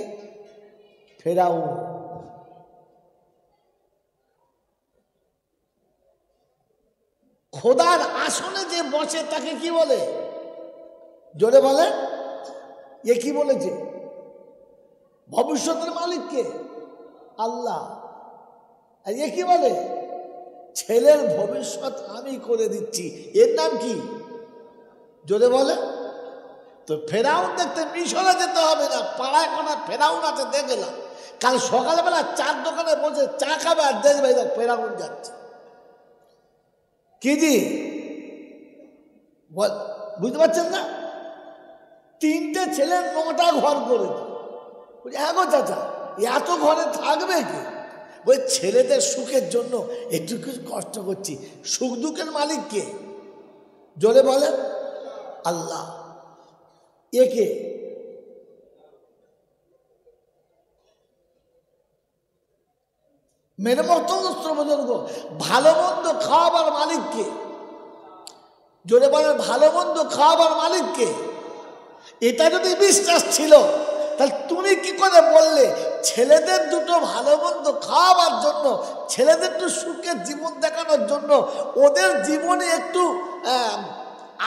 ফেরাও। খোদার আসনে যে বসে তাকে কি বলে? জোরে বলে। এ কি বলেছে? ভবিষ্যতের মালিককে? আল্লাহ। আর এ কি বলে? ছেলের ভবিষ্যৎ আমি করে দিচ্ছি। এর নাম কি? জোরে বলে। তো ফেরাউন দেখতে মিশরে যেতে হবে না, পাড়ায় কোনা ফেরাউন আছে দেখলাম। কাল সকালবেলা চার দোকানে বসে চা খাবে আর দেখবে ফেরাউন যাচ্ছে। কি জি বুঝতে পারছেন না? 3টে ছেলে 9টা ঘর করে। হ্যাঁ গো চাচা, এত ঘরে থাকবে কি? ওই ছেলেদের সুখের জন্য একটু কিছু কষ্ট করছি। সুখ দুঃখের মালিক কে? জোরে বলেন আল্লাহ। একে মেরে মহতস্ত বুজুর্গ, ভালো মন্দ খাওয়াবার মালিক কে? জোরে বলেন ভালো মন্দ খাওয়াবার মালিক কে? এটা যদি বিশ্বাস ছিল তাহলে তুমি কি করে বললে ছেলেদের দুটো ভালো মন্দ খাওয়াবার জন্য, ছেলেদের একটু সুখের জীবন দেখানোর জন্য, ওদের জীবনে একটু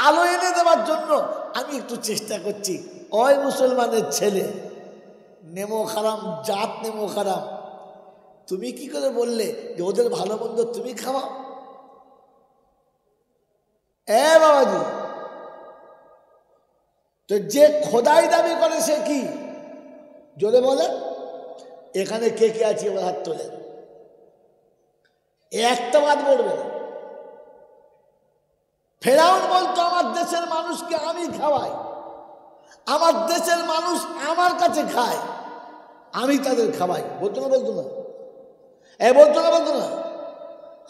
আলো এনে দেওয়ার জন্য আমি একটু চেষ্টা করছি। ওই মুসলমানের ছেলে, নেমো খারাম, জাত নেমো খারাম। তুমি কি করে বললে যে ওদের ভালো মন্দ তুমি খাওয়াও? বাবাজি, তো যে খোদাই দাবি করে সে কি জোরে বলে? এখানে কে কে আছে এবার হাত তোলে, একটা বাদ পড়বে না। ফেরাউন বলতো আমার দেশের মানুষকে আমি খাওয়াই, আমার দেশের মানুষ আমার কাছে খায়, আমি তাদের খাওয়াই। বলতো না? বলতো না? বলতো না? বলতো না?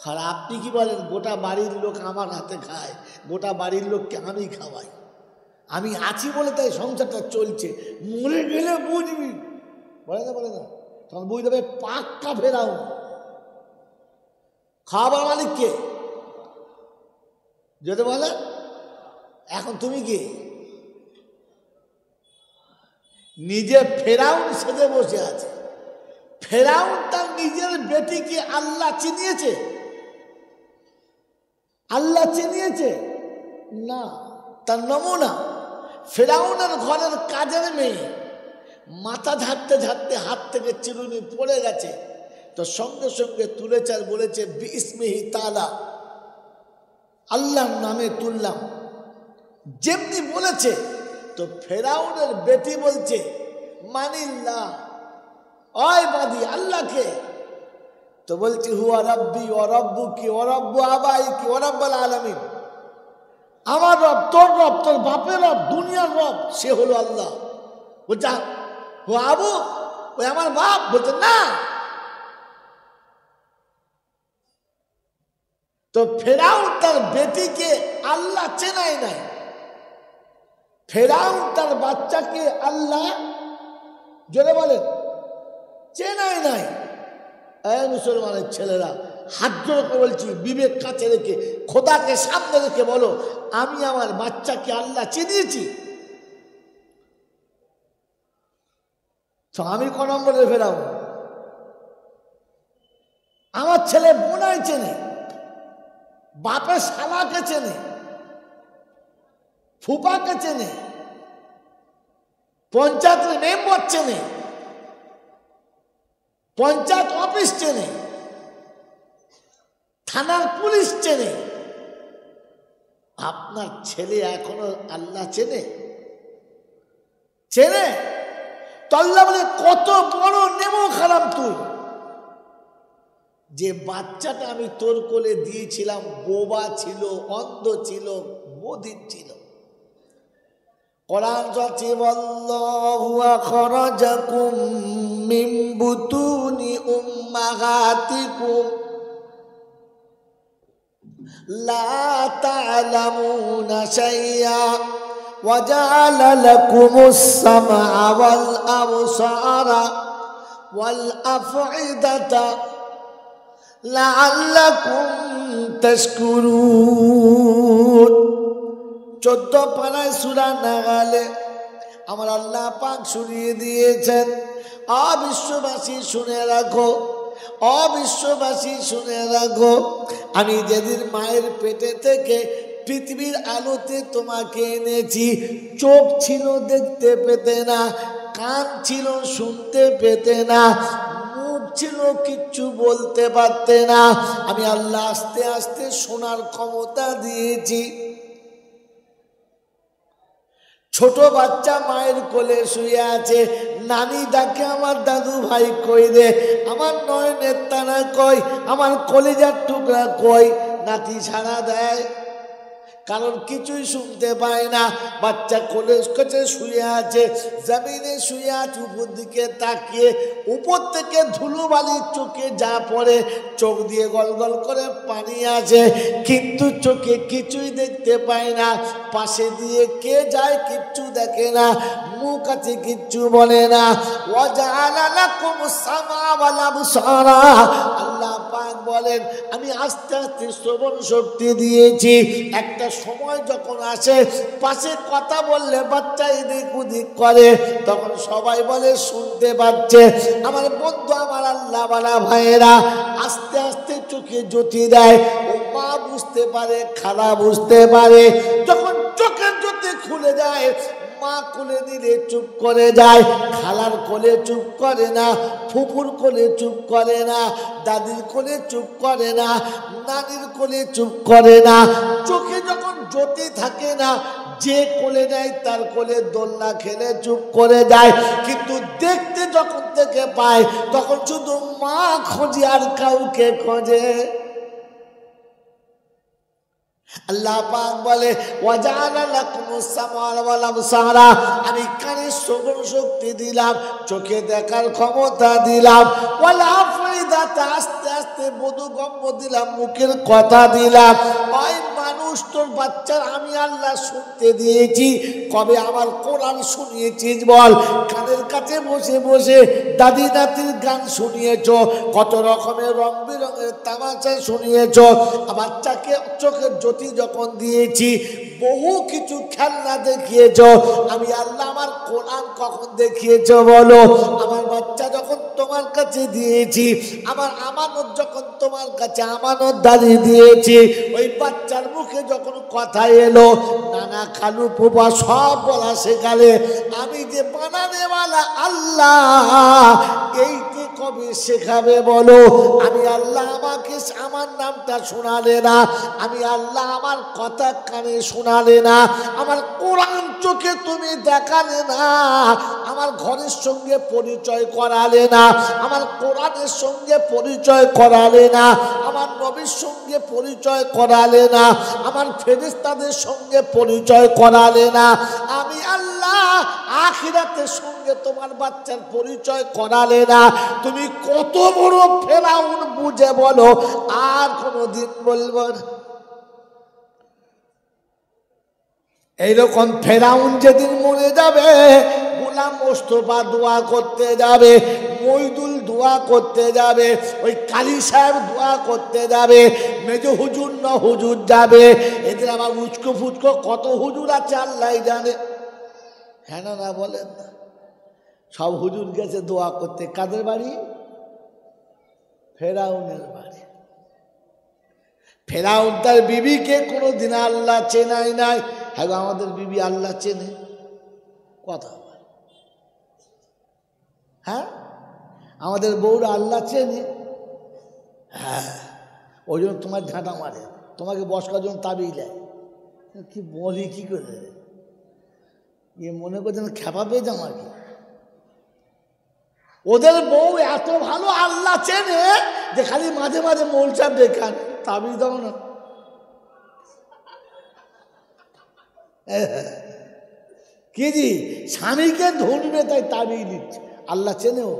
আর আপনি কি বলেন গোটা বাড়ির লোক আমার হাতে খায়, গোটা বাড়ির লোককে আমি খাওয়াই, আমি আছি বলে তাই সংসারটা চলছে, মরে গেলে বুঝবি। বলে না? বলে না? তখন বুঝতে হবে পাক্কা ফেরাউন। খাবার মালিক কে যদি বলে? এখন তুমি কি নিজে ফেরাউন সেজে বসে আছে? ফেরাউন তার নিজের বেটিকে আল্লাহ চিনিয়েছে? আল্লাহ চিনিয়েছে না। তার নমুনা ফেরাউনের ঘরের কাজের মেয়ে মাথা ঝাড়তে ঝাড়তে হাত থেকে চিরুনি পড়ে গেছে, তো সঙ্গে সঙ্গে তুলেছে আর বলেছে বিসমিহি তাআলা, আল্লাহর নামে তুললাম। যেমনি বলেছে তো ফেরাউনের বেটি বলছে মানিল্লাহ, ওই বাদি আল্লাহকে। তো বলছি হুয়া রাব্বি ওয়া রাব্বুকি ওয়া রাব্বু আবাইকি ওয়া রাব্বুল আলামিন, আমার রব, তোর রব, তোর বাপের রব, দুনিয়ার রব সে হলো আল্লাহ। বলছে ও আবু, ওই আমার বাপ। বলছে না। তো ফেরাউন তার বেটিকে আল্লাহ চেনাই নাই, ফেরাউন তার বাচ্চাকে আল্লাহ জোরে বলেন চেনাই নাই। মুসলমানের ছেলেরা হাত জোড় করে বলছি, বিবেক কাছে রেখে খোদাকে সামনে রেখে বলো আমি আমার বাচ্চাকে আল্লাহ চিনিয়েছি? তো আমি ক নম্বরে ফেরাউন? আমার ছেলে বোনাই চেনে, বাপের শালাকে চেনে, ফুপাকে চেনে, পঞ্চায়েতের মেম্বার চেনে, পঞ্চায়েত অফিস চেনে, থানার পুলিশ চেনে। আপনার ছেলে এখনো আল্লাহ চেনে? চেনে? তো আল্লাহ বলে কত বড় নেমো খারাপ তুই, যে বাচ্চাটা আমি তোর কোলে দিয়েছিলাম বোবা ছিল, অন্ধ ছিল, বধির ছিল। কোরআন বলছে ওয়াল্লাহু আখরাজাকুম মিন বুতুনি উম্মাহাতিকুম লা তা'লামুনা শাইআ ওয়া জা'আলা লাকুমুস সামআ ওয়াল আবসারা ওয়াল আফইদাতা লাআল্লাকুম তাশকুরুন। 14 পারায় সূরা নাগালে আমার আল্লাহ পাক শুনিয়ে দিয়েছেন, বিশ্ববাসী শুনে রাখো, বিশ্ববাসী শুনে রাখো, আমি যেদিন মায়ের পেটে থেকে পৃথিবীর আলোতে তোমাকে এনেছি, চোখ ছিল দেখতে পেতে না, কান ছিল শুনতে পেতে না, মুখ ছিল কিচ্ছু বলতে পারতে না, আমি আল্লাহ আস্তে আস্তে শোনার ক্ষমতা দিয়েছি। ছোট বাচ্চা মায়ের কোলে শুয়ে আছে, নানি ডাকে আমার দাদু ভাই কই রে, আমার নয়নের তারা কই, আমার কলিজার টুকরা কই, নাতি সাড়া দেয়, কারণ কিছুই শুনতে পায় না। বাচ্চা কোলে কাছে শুয়ে আছে, জমিনে শুয়ে আছে, উপর দিকে তাকিয়ে, উপর থেকে ধুলো বালির চোখে যা পড়ে, চোখ দিয়ে গল গল করে পানি আছে, কিন্তু চোখে কিছুই দেখতে পায় না, পাশে দিয়ে কে যায় কিচ্ছু দেখে না, মুখ আছে কিচ্ছু বলে না। ওয়াজআলা লাকুমুস সামআ ওয়াল আবসারা, আল্লাহ পাক বলেন আমি আস্তে আস্তে শ্রবণ শক্তি দিয়েছি। একটা সময় যখন আসে পাশে কথা বললে বাচ্চা এদিক ওদিক করে, তখন সবাই বলে শুনতে পাচ্ছে। আমার বন্ধু, আমার আল্লাহ বালা ভাইয়েরা, আস্তে আস্তে চোখে জ্যোতি দেয়, ও মা বুঝতে পারে, খালা বুঝতে পারে। যখন চোখের জ্যোতি খুলে যায়, মা কোলে নিলে চুপ করে যায়, খালার কোলে চুপ করে না, ফুপুর কোলে চুপ করে না, দাদির কোলে চুপ করে না, নানির কোলে চুপ করে না। চোখে যখন জ্যোতি থাকে না, যে কোলে নেয় তার কোলে দোলনা খেলে চুপ করে যায়। কিন্তু দেখতে যখন থেকে পায় তখন শুধু মা খোঁজে, আর কাউকে খোঁজে। আল্লাহ পাক বলে ওয়াজাআলা লাকুমুস সামআ ওয়াল আবসারা, আমি কানে শ্রবণ শক্তি দিলাম, চোখে দেখার ক্ষমতা দিলাম, ওয়াল আফইদাতা, আস্তে আস্তে বোধগম্য দিলাম, মুখের কথা দিলাম। ওই মানুষ, তোর বাচ্চার আমি আল্লাহ শুনতে দিয়েছি। কবে আমার কোরআন শুনিয়েছিস বল? কানের কাছে বসে বসে দাদি নাতির গান শুনিয়েছ, কত রকমের রং বেরঙের তামাশা শুনিয়েছ। বাচ্চাকে চোখের জ্যোতি যখন দিয়েছি, বহু কিছু খেলনা দেখিয়েছ। আমি আল্লাহ আমার কোরআন কখন দেখিয়েছ বলো? আমার বাচ্চা যখন তোমার কাছে দিয়েছি, আমার আমানত যখন তোমার কাছে আমানত দাঁড়িয়ে দিয়েছি, ওই বাচ্চার মুখে যখন কথা এলো, নানা খালু ফুফা সব বলা শেখালে, আমি যে বানানেওয়ালা আল্লাহ, এইটি কবে শেখাবে বলো? আমি আল্লাহ আমাকে আমার নামটা শোনালে না, আমি আল্লাহ আমার কথা কানে শোনালে না, আমার কোরআন চোখে তুমি দেখালে না, আমার ঘরের সঙ্গে পরিচয় করালে না, আমার কোরআনের সঙ্গে পরিচয় করালে না, আমার নবীর সঙ্গে পরিচয় করালে না, আমার ফেরেশতাদের সঙ্গে পরিচয় করালে না। আমি আল্লাহ আখিরাতের সঙ্গে তোমার বাচ্চার পরিচয় করালে না। তুমি কত বড় ফেরাউন বুঝে বলো? আর কোনদিন বলবো না। এইরকম ফেরাউন যেদিন মরে যাবে, গোলাম মোস্তফা দোয়া করতে যাবে, মইদুল দোয়া করতে যাবে, ওই কালী সাহেব দোয়া করতে যাবে, মেজ হুজুর ন হুজুর যাবে, এদের আবার উচকো ফুচকো কত হুজুর আছে আল্লাহ জানে। হ্যাঁ না বলেন না? সব হুজুর গেছে দোয়া করতে। কাদের বাড়ি? ফেরাউনের বাড়ি। ফেরাউন তার বিবিকে কোনোদিন আল্লাহ চেনাই নাই। হ্যাঁ, আমাদের বিবি আল্লাহ চেনে? কথা, হ্যাঁ, আমাদের বউরা আল্লাহ চেনে? হ্যাঁ, ওই জন্য তোমার ঝাঁটা মারে, তোমাকে বসকার জন্য তাবিজ দেয়। কি বলি, কি করে মনে করছেন খেপা পেয়েছে আমাকে? ওদের বউ এত ভালো আল্লাহ চেনে যে খালি মাঝে মাঝে মৌলচাপ দেখান, তাবিজ দাও না। কি জি, স্বামীকে ধরবে তাই তাবিজ দিচ্ছে। আল্লাহ চেনে ও?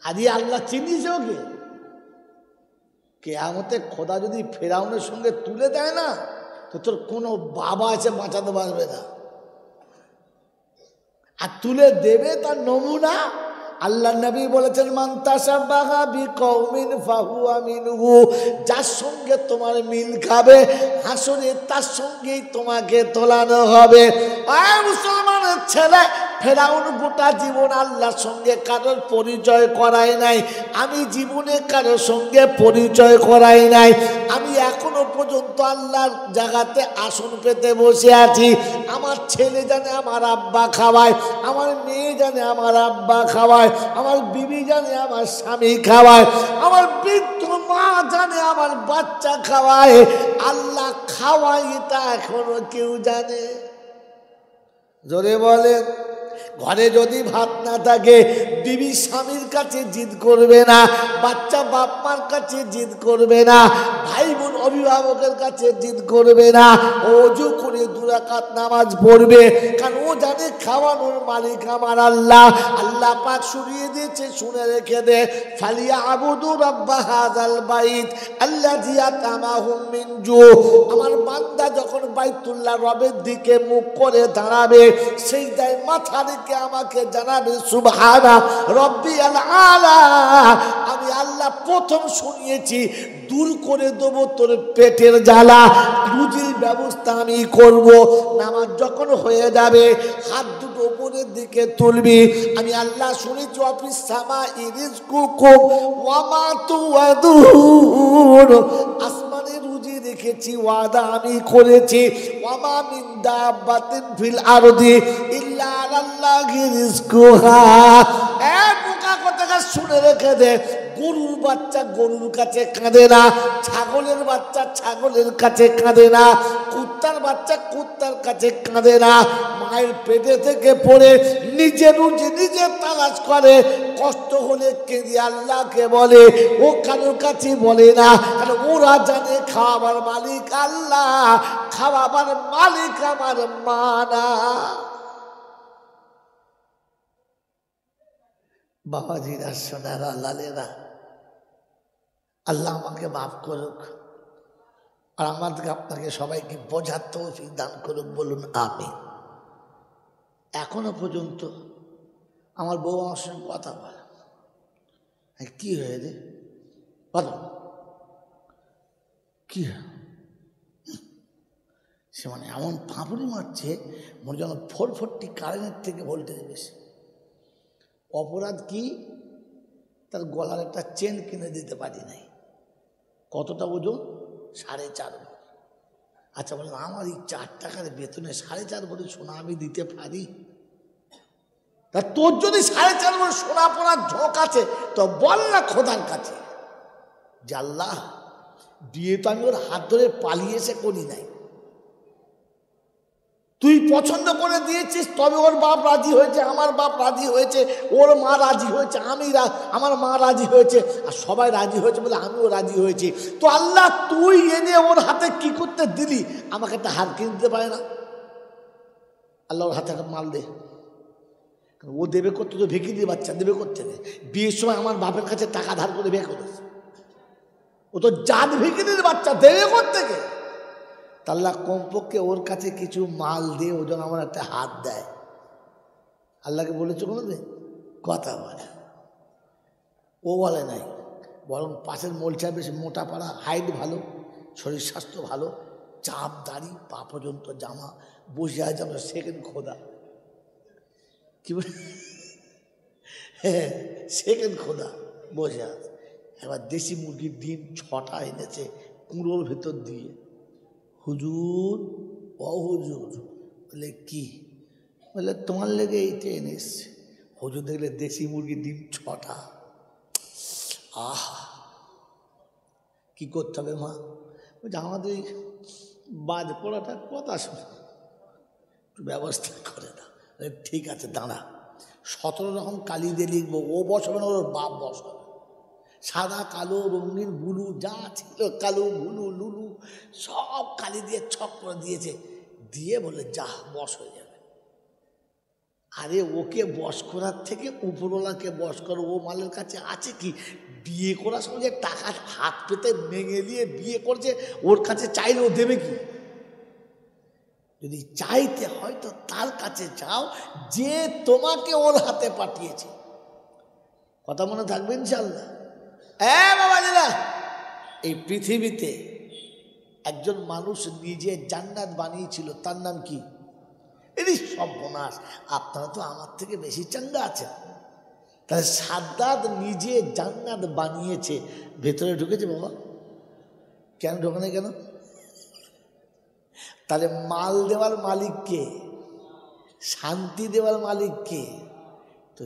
আজই আল্লাহ চিনিস ওকে? কেয়ামতে খোদা যদি ফেরাউনের সঙ্গে তুলে দেয় না, তো তোর কোনো বাবা এসে বাঁচাতে পারবে না। আর তুলে দেবে তার নমুনা আল্লাহ নবী বলেছেন, মান তাশাব্বাহা বিকওমিন ফাহুয়া মিনহু, যার সঙ্গে তোমার মিল খাবে হাসরে তার সঙ্গেই তোমাকে তোলানো হবে। আয় মুসলমানের ছেলে, ফেরাউন গোটা জীবন আল্লাহর সঙ্গে কারোর পরিচয় করাই নাই। আমি জীবনে কারোর সঙ্গে পরিচয় করাই নাই। আমি এখনো পর্যন্ত আল্লাহর জায়গাতে আসন পেতে বসে আছি। আমার ছেলে জানে আমার আব্বা খাওয়ায়, আমার মেয়ে জানে আমার আব্বা খাওয়ায়, আমার বিবি জানে আমার স্বামী খাওয়ায়, আমার বৃদ্ধ মা জানে আমার বাচ্চা খাওয়ায়। আল্লাহ খাওয়ায় এটা এখনো কেউ জানে? জোরে বলেন। ঘরে যদি ভাত না থাকে, বিবি স্বামীর কাছে জিদ করবে না, বাচ্চা বাপ মার কাছে জিদ করবে না, ভাই বোন অভিভাবকের কাছে জিদ করবে না। ওযু করে 2 রাকাত নামাজ পড়বে, কারণ ও জানে খাওয়ানোর মালিক আমার আল্লাহ। আল্লাহ পাক শুনিয়ে দিয়েছে, শুনে রেখে দে, ফালিয়া আবুদু রাব্বা হাযাল বাইত আল্লাযী আতামাহুম মিন জু। আমার বান্দা যখন বাইতুল্লাহ রবের দিকে মুখ করে দাঁড়াবে, সিজদায় মাথা রেখে আমাকে জানাবে সুবহানা রাব্বিয়াল আলা। আমি আল্লাহ প্রথম শুনিয়েছি, দূর করে দেবো তোর পেটের জ্বালা, রুজির ব্যবস্থা আমি করব। নামাজ যখন হয়ে যাবে, হাত দুটো উপরের দিকে তুলবি। আমি আল্লাহ শুনেছি, অফিস সামা ইরিজকুকুম ওয়া মা তুআদুন, আসমানের রুজি রেখেছি, ওয়াদা আমি করেছি, ওয়ামা মিন দাব্বাতিন ফিল আরদি ইল্লা আলাল্লাহি রিজকুহা। এক বোকা কথা শুনে রেখে দে, গরুর বাচ্চা গরুর কাছে কাঁদে না, ছাগলের বাচ্চা ছাগলের কাছে কাঁদে না, কুত্তার বাচ্চা কুত্তার কাছে কাঁদে না। মায়ের পেটে থেকে পড়ে নিজের রুজি নিজে তালাশ করে, কষ্ট হলে কেঁদে আল্লাহকে বলে, ও কারোর কাছে বলে না, কারণ ওরা জানে খাওয়াবার মালিক আল্লাহ, খাওয়াবার মালিক আমার মা না। বাবাজিরা, সোনারা, লালেরা, আল্লাহ আমাকে মাফ করুক আর আমাদেরকে আপনাকে সবাইকে বোঝার তৌফিক দান করুক, বলুন আমিন। এখনো পর্যন্ত আমার বউ আমার সঙ্গে কথা বলে, কি হয়েছে বলো, কি সে মানে এমন ফাঁপুড়ি মারছে মনে যেন 440 কারেন্টের থেকে ভোল্টেজ বেশি। অপরাধ কি? তার গলার একটা চেন কিনে দিতে পারি নাই। কতটা ওজন? 4.5 ভরি। আচ্ছা বলেন, আমার এই 4 টাকার বেতনে 4.5 ভরি সোনা আমি দিতে পারি? তা তোর যদি 4.5 ভরি সোনা পড়ার ঝোঁক আছে তো বল না খোদার কাছে, জাল্লাহ বিয়ে তো আমি ওর হাত ধরে পালিয়ে এসে করি নাই, তুই পছন্দ করে দিয়েছিস, তবে ওর বাপ রাজি হয়েছে, আমার বাপ রাজি হয়েছে, ওর মা রাজি হয়েছে, আমার মা রাজি হয়েছে, আর সবাই রাজি হয়েছে বলে আমিও রাজি হয়েছি। তো আল্লাহ তুই এনে ওর হাতে কি করতে দিলি? আমাকে একটা হার কিনে দিতে পারে না? আল্লাহ ওর হাতে একটা মাল দে, ও দেবে করতে, তো ভেকি দিয়ে বাচ্চা দেবে করতে। বিয়ের সময় আমার বাপের কাছে টাকা ধার করে বিয়ে করেছে, ও তো জাত ভেকি দিয়ে বাচ্চা দেবে করতে। আল্লাহ কমপক্ষে ওর কাছে কিছু মাল দিয়ে ও যেন আমার একটা হাত দেয়। আল্লাহকে বলেছে কোনোদিন? কথা বলে, ও বলে নাই, বরং পাশের মোলচা বেশ মোটা পাড়া, হাইট ভালো, শরীর স্বাস্থ্য ভালো, চাপ দাড়ি, পা পর্যন্ত জামা, বসে আছে আমরা সেকেন্ড খোদা, কি বলে, হ্যাঁ সেকেন্ড খোদা বসে আছে। এবার দেশি মুরগির ডিম 6টা এনেছে কুঁড়োর ভেতর দিয়ে। হুজুর, ও হুজুর, বলে কি? বলে তোমার লেগে এইটা এনে এসছে। হুজুর দেখলে দেশি মুরগির ডিম 6টা। আহা, কি করতে হবে মা? বলছে আমাদের এই বাজ পড়াটার কথা শোনা, একটু ব্যবস্থা করে দাও। ঠিক আছে দাঁড়া, 17 রকম কালি দিয়ে লিখবো, ও বসবে না, ওর বাপ বসবে। সাদা কালো রঙিন বুলু যা ছিল, কালো বুলু লুলু সব কালি দিয়ে ছক করে দিয়েছে, দিয়ে বলে যা বশ হয়ে যাবে। আরে ওকে বশ করার থেকে উপরওয়ালাকে বশ করো। ও মালের কাছে আছে কি? বিয়ে করার সময় যে টাকা হাত পেতে ভেঙে দিয়ে বিয়ে করছে, ওর কাছে চাইলে ও দেবে কি? যদি চাইতে হয় তো তার কাছে যাও যে তোমাকে ওর হাতে পাঠিয়েছে। কথা মনে থাকবে ইনশাআল্লাহ। বাবাজিরা, এই পৃথিবীতে একজন মানুষ নিজে জান্নাত বানিয়েছিল, তার নাম কি? এরই সর্বনাশ, আপনারা তো আমার থেকে বেশি চাঙ্গা আছেন। তাহলে সাদ্দাত নিজে জান্নাত বানিয়েছে, ভেতরে ঢুকেছে বাবা? কেন ঢোকে না কেন? তাহলে মাল দেওয়ার মালিক কে? শান্তি দেওয়ার মালিক কে? তো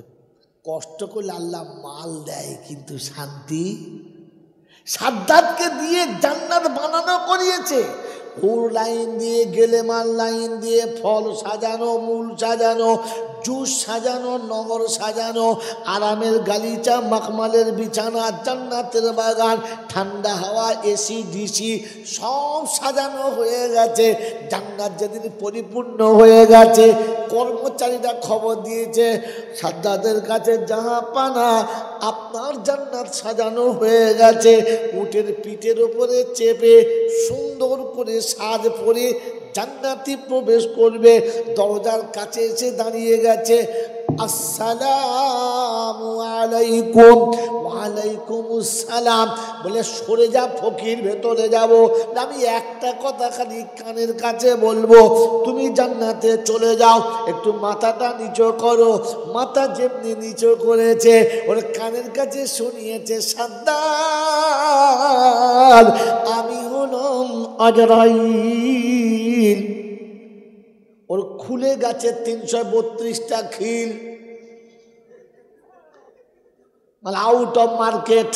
কষ্ট করলে আল্লাহ মাল দেয়, কিন্তু শান্তি সাদ্দাতকে দিয়ে জান্নাত বানানো করিয়েছে। হুর লাইন দিয়ে, গেলেমাল লাইন দিয়ে, ফল সাজানো, মূল সাজানো, জুস সাজানো, নগর সাজানো, আরামের গালিচা, মাখমালের বিছানা, জান্নাতের বাগান, ঠান্ডা হাওয়া, এসি ডিসি সব সাজানো হয়ে গেছে। জান্নাত যেদিন পরিপূর্ণ হয়ে গেছে, কর্মচারীরা খবর দিয়েছে সাদ্দাতের কাছে, জাহাপানা আপনার জান্নাত সাজানো হয়ে গেছে। উটের পিঠের উপরে চেপে সুন্দর করে সাজ পরে জান্নাতি প্রবেশ করবে। দরজার কাছে এসে দাঁড়িয়ে গেছে, আসসালামু আলাইকুম। ওয়ালাইকুম আসসালাম বলে সরে যা ফকির, ভেতরে যাব। আমি একটা কথা খালি কানের কাছে বলবো, তুমি জান্নাতে চলে যাও, একটু মাথাটা নিচু করো। মাথা যেমনি নিচু করেছে, ওর কানের কাছে শুনিয়েছে, সাদ্দাত আমি হলাম আজরাইল। ওর খুলে গেছে 332টা খিল, মানে আউট অফ মার্কেট।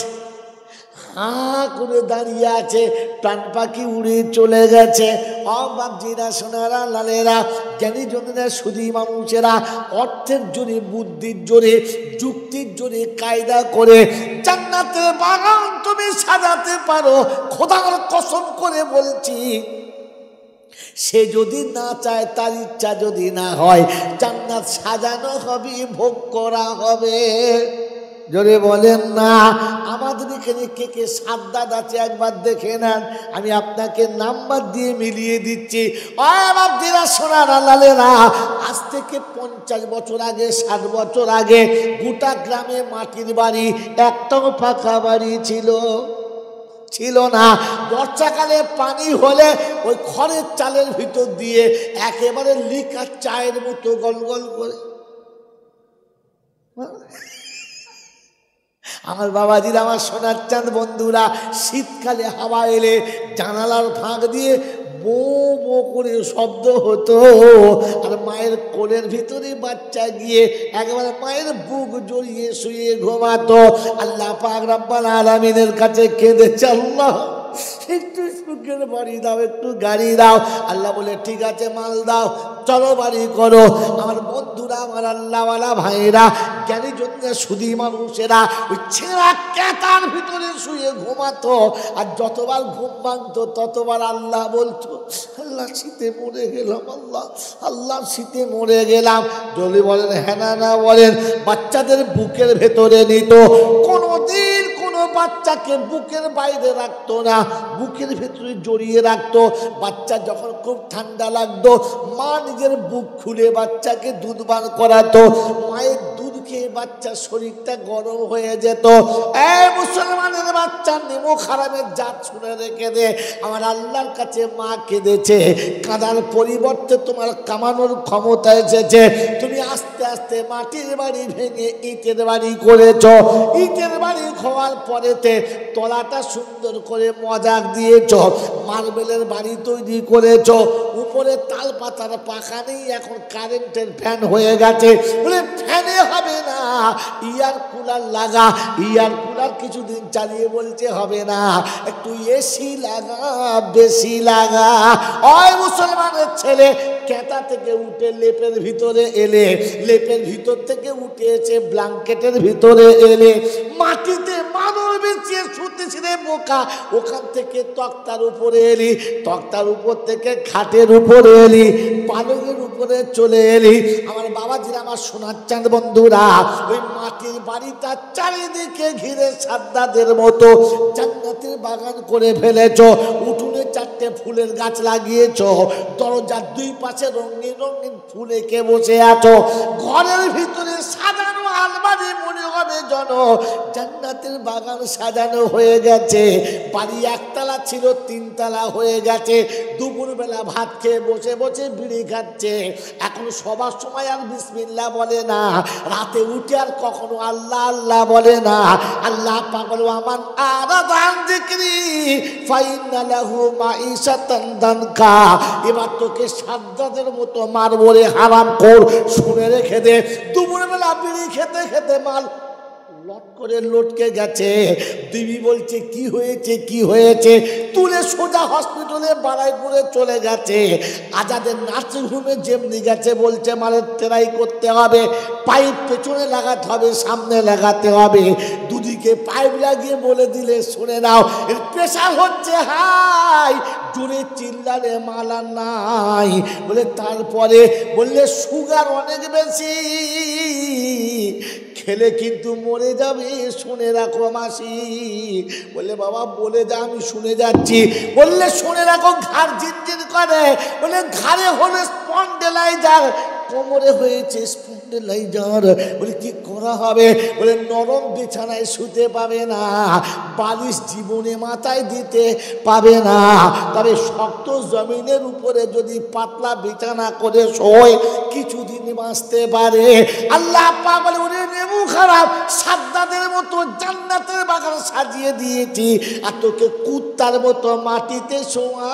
হাঁ করে দাঁড়িয়ে আছে, প্রাণ পাখি উড়ে চলে গেছে। বাপজিরা, সোনারা, লালেরা, জ্ঞানী জনেরা, সুধী মানুষেরা, অর্থের জোরে, বুদ্ধির জোরে, যুক্তির জোরে কায়দা করে জান্নাতের বাগান তুমি সাজাতে পারো। খোদার কসম করে বলছি, সে যদি না চায়, তার ইচ্ছা যদি না হয়, জান্নাত সাজানো হবে, ভোগ করা হবে। জোরে বলেন না। আমাদের এখানে কে কে সাদ্দাত আছে একবার দেখে নেন, আমি আপনাকে নাম্বার দিয়ে মিলিয়ে দিচ্ছি। বাপজিরা, সোনারা, লালেরা, আজ থেকে 50 বছর আগে, 60 বছর আগে গোটা গ্রামে মাটির বাড়ি, একটাও পাকা বাড়ি ছিল না। বর্ষাকালে পানি হলে ওই খড়ের চালের ভিতর দিয়ে একেবারে লিকার চায়ের মতো গল গল করে। আমার বাবাজিরা, আমার সোনার চাঁদ বন্ধুরা, শীতকালে হাওয়া এলে জানালার ফাঁক দিয়ে বো বো করে শব্দ হতো, আর মায়ের কোলের ভিতরে বাচ্চা গিয়ে একেবারে মায়ের বুক জড়িয়ে শুয়ে ঘুমাতো। আল্লাহ পাক রব্বুল আলামিনের কাছে কেঁদেছে, আল্লাহ একটু সুখের বাড়ি দাও, একটু গাড়ি দাও। আল্লাহ বলে, ঠিক আছে, মাল দাও, চলো বাড়ি করো। আমার বন্ধুরা, আমার আল্লাহওয়ালা ভাইরা, জ্ঞানী জন্য সুধী মানুষেরা ওই ছেঁড়া ক্যাতার ভিতরে শুয়ে ঘুমাতো, আর যতবার ঘুম ভাঙতো ততবার আল্লাহ বলতো, আল্লাহ শীতে মরে গেলাম, আল্লাহ শীতে মরে গেলাম। যদি বলেন হ্যাঁ না বলেন। বাচ্চাদের বুকের ভেতরে নিত, কোনোদিন কোনো বাচ্চাকে বুকের বাইরে রাখতো না, বুকের ভেতরে জড়িয়ে রাখতো। বাচ্চা যখন খুব ঠান্ডা লাগতো, মা নিজের বুক খুলে বাচ্চাকে দুধ পান করাতো। মায়ের দুধ খেয়ে বাচ্চার শরীরটা গরম হয়ে যেত। মুসলমানের বাচ্চা নেমো খারাপের জাত শুনে রেখে দে। আমার আল্লাহর কাছে মা কেঁদেছে, কাঁদার পরিবর্তে তোমার কামানোর ক্ষমতা এসেছে। তুমি আস্তে আস্তে মাটির বাড়ি ভেঙে ইটের বাড়ি করেছ। ইটের বাড়ি হওয়ার পরেতে তলাটা সুন্দর করে মজাক দিয়েছ, মার্বেলের বাড়ি তৈরি করেছ, উপরে তাল পাতার পাখা নেই, এখন কারেন্টের ফ্যান হয়ে গেছে। বলে ফ্যানে হবে না, ইয়ার কুলার লাগা। ইয়ার কুলার কিছুদিন চালিয়ে বলছে হবে না, একটু এসি লাগা, বেশি লাগা। ওই মুসলমানের ছেলে কেতা থেকে উঠে লেপের ভিতরে এলে, লেপের ভিতর থেকে উঠে এসে ব্ল্যাঙ্কেটের ভিতরে এলে, মাটিতে মাদুর বিছিয়ে শুতেছিলে বোকা, ওখান থেকে তক্তার উপরে এলি, তক্তার উপর থেকে খাটের উপরে এলি, পালঙের উপরে চলে এলি। আমার বাবাজিরা, আমার সোনার চাঁদ বন্ধুরা, ওই মাটির বাড়িটা চারিদিকে ঘিরে সাদ্দাদের মতো জান্নাতের বাগান করে ফেলেছ। উঠোনে 4টে ফুলের গাছ লাগিয়েছ, দরজার 2 পাশে রঙিন রঙিন ফুল এঁকে বসে আছো। ঘরের ভিতরে সাজানো আলমারি মনে হবে যেন জান্নাতের বাগান সাজানো হয়ে গেছে। বাড়ি 1 তলা ছিল 3 তলা হয়ে গেছে। দুপুরবেলা ভাত খেয়ে বসে বসে বিড়ি খাচ্ছে। এখন সবার সময় আর বিসমিল্লাহ বলে না, রাতে উঠে আর কখনো আল্লাহ আল্লাহ বলে না। আল্লাহ পাগল আমান আরাদান যিকরি ফাইন্না লাহু মাঈশাতান দানকা। এবার তোকে সাদ্দাদের মতো মারবো রে হারাম খোর, শুনে রেখে দে। দুপুরবেলা বিড়ি খেতে খেতে মাল লট করে লটকে গেছে। দিবি বলছে কি হয়েছে, কি হয়েছে? তুলে সোজা হসপিটালে বারাইপুরে চলে গেছে। আজাদের নার্সিং হোমে যেমনি গেছে বলছে মানে ট্রাই করতে হবে, পাইপ পেছনে লাগাতে হবে, সামনে লাগাতে হবে। দুদিকে পাইপ লাগিয়ে বলে দিলে শুনে নাও এর প্রেশার হচ্ছে হাই, জোরে চিল্লালে মালা নাই। বলে তারপরে বললে সুগার অনেক বেশি, খেলে কিন্তু মরে যাবে, শুনে রাখো মাসি। বললে বাবা বলে যা, আমি শুনে যাচ্ছি। বললে শুনে রাখো, ঘাড় ঝিনঝিন করে। বলে ঘাড়ে হলে স্পন্ডেলাইজার কোমরে হয়েছে স্পন্ডিলাইজার। বলে কি করা হবে? বলে নরম বিছানায় শুতে পাবে না, বালিশ জীবনে মাথায় দিতে পাবে না, তবে শক্ত জমিনের উপরে যদি পাতলা বিছানা করে শোয় কিছুদিন বাঁচতে পারে। আল্লাহ পাক বলে ওরে নেমু খারাপ, সাদ্দাদের মতো জান্নাতের বাগান সাজিয়ে দিয়েছি আর তোকে কুত্তার মতো মাটিতে শোয়া।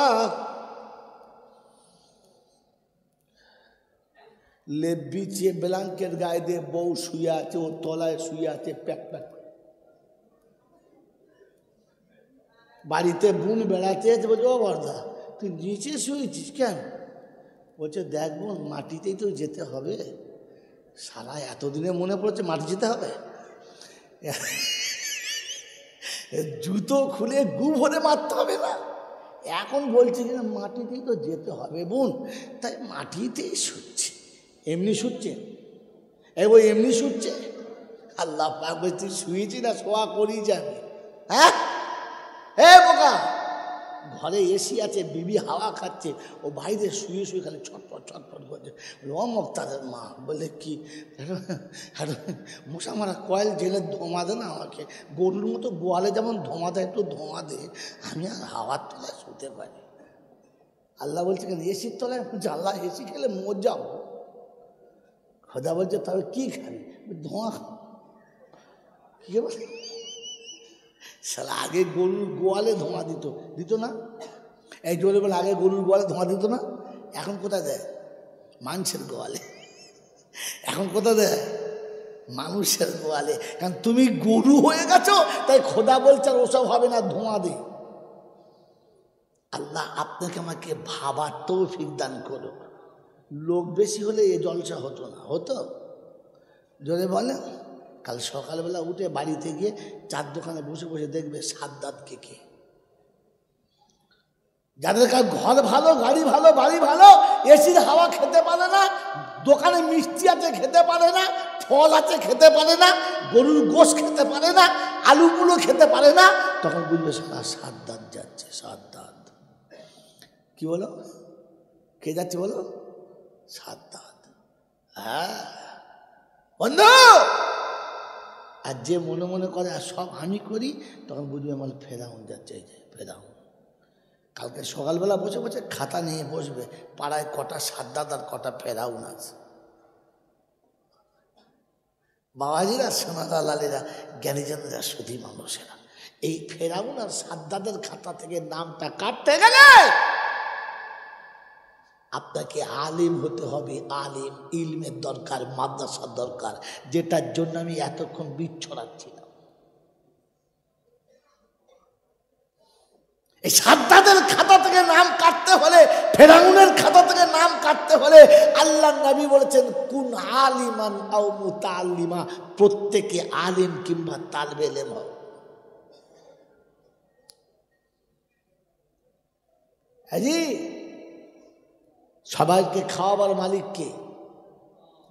লেপ বিছিয়ে ব্ল্যাঙ্কেট গায়ে দিয়ে বউ শুয়ে আছে, ও তলায় শুয়ে আছে প্যাক প্যাক। বাড়িতে বোন বেড়াতে আছে, বলছে ও বর্দা তুই নিচে শুয়েছিস কেন? বলছে দেখ বোন মাটিতেই তো যেতে হবে, সারা এতদিনে মনে পড়ছে মাটি যেতে হবে, জুতো খুলে গু ভরে মারতে হবে না, এখন বলছে যে মাটিতেই তো যেতে হবে বোন, তাই মাটিতেই শুচ্ছে। এমনি শুচ্ছে? ওই এমনি শুচ্ছে? আল্লাহ পাক বলছে তুই শুয়েছি না শোয়া করি যাবে। হ্যাঁ বোকা, ঘরে এসি আছে, বিবি হাওয়া খাচ্ছে, ও বাইরে শুয়ে শুয়ে খালি ছটফট ছটফট করছে। ও মুক্তাদের মা বলে কি মশা মারা কয়েল জেলে ধোঁয়া দে না আমাকে, গরুর মতো গোয়ালে যেমন ধোঁয়া দেয় একটু ধোঁয়া দে, আমি আর হাওয়ার তলায় শুতে পারি। আল্লাহ বলছে কেন এসির তলায়? বলছে আল্লাহ এসি খেলে মর যাবো। খোদা বলছে তবে কি খাবি? ধোঁয়া খাও। কি বলে সালা আগে গরুর গোয়ালে ধোঁয়া দিত না? এই জোরে বলে আগে গরুর গোয়ালে ধোঁয়া দিত না, এখন কোথায় দেয়? মানুষের গোয়ালে। এখন কোথায় দেয়? মানুষের গোয়ালে। কারণ তুমি গরু হয়ে গেছো, তাই খোদা বলছে ওসব হবে না, ধোঁয়া দে। আল্লাহ আপনাকে আমাকে ভাবার তৌফিক দান করো। লোক বেশি হলে এ জলসা হতো না, হতো? জোরে বলে। কাল সকালবেলা উঠে বাড়িতে গিয়ে চার দোকানে বসে বসে দেখবে সাদ্দাত কে কে, যাদের কাছে ঘর ভালো, গাড়ি ভালো, বাড়ি ভালো, এসির হাওয়া খেতে পারে না, দোকানে মিষ্টি আছে খেতে পারে না, ফল আছে খেতে পারে না, গরুর গোশ খেতে পারে না, আলুগুলো খেতে পারে না, তখন বুঝবে সারা সাদ্দাত যাচ্ছে। সাদ্দাত কি বলো? কে যাচ্ছে বলো? সাদ্দাত। হ্যাঁ বন্ধু, আর যে মনে মনে করে আর সব আমি করি, তখন বুঝবে আমার ফেরাউন যাচ্ছে। এই যে ফেরাউন কালকে সকালবেলা বসে বসে খাতা নিয়ে বসবে, পাড়ায় কটা সাদ্দাত আর কটা ফেরাউন আছে। বাবাজিরা, সোনাদা লালেরা, জ্ঞানীজনেরা, সুধী মানুষেরা, এই ফেরাউন আর সাদ্দাতের খাতা থেকে নামটা কাটতে গেলে আপনাকে আলিম হতে হবে। আলিম, ইলমের দরকার, মাদ্রাসার দরকার, যেটার জন্য আমি এতক্ষণ বীজ ছড়াচ্ছিলাম। এই সাদ্দাতের খাতা থেকে নাম কাটতে হলে, ফেরাউনের খাতা থেকে নাম কাটতে হলে আল্লাহ নবী বলেছেন কুন আলিমান আও মুতাআল্লিমা, প্রত্যেকে আলিম কিংবা তালবে ইলম হও। হাজি, সবাইকে খাওয়াবার মালিক কে?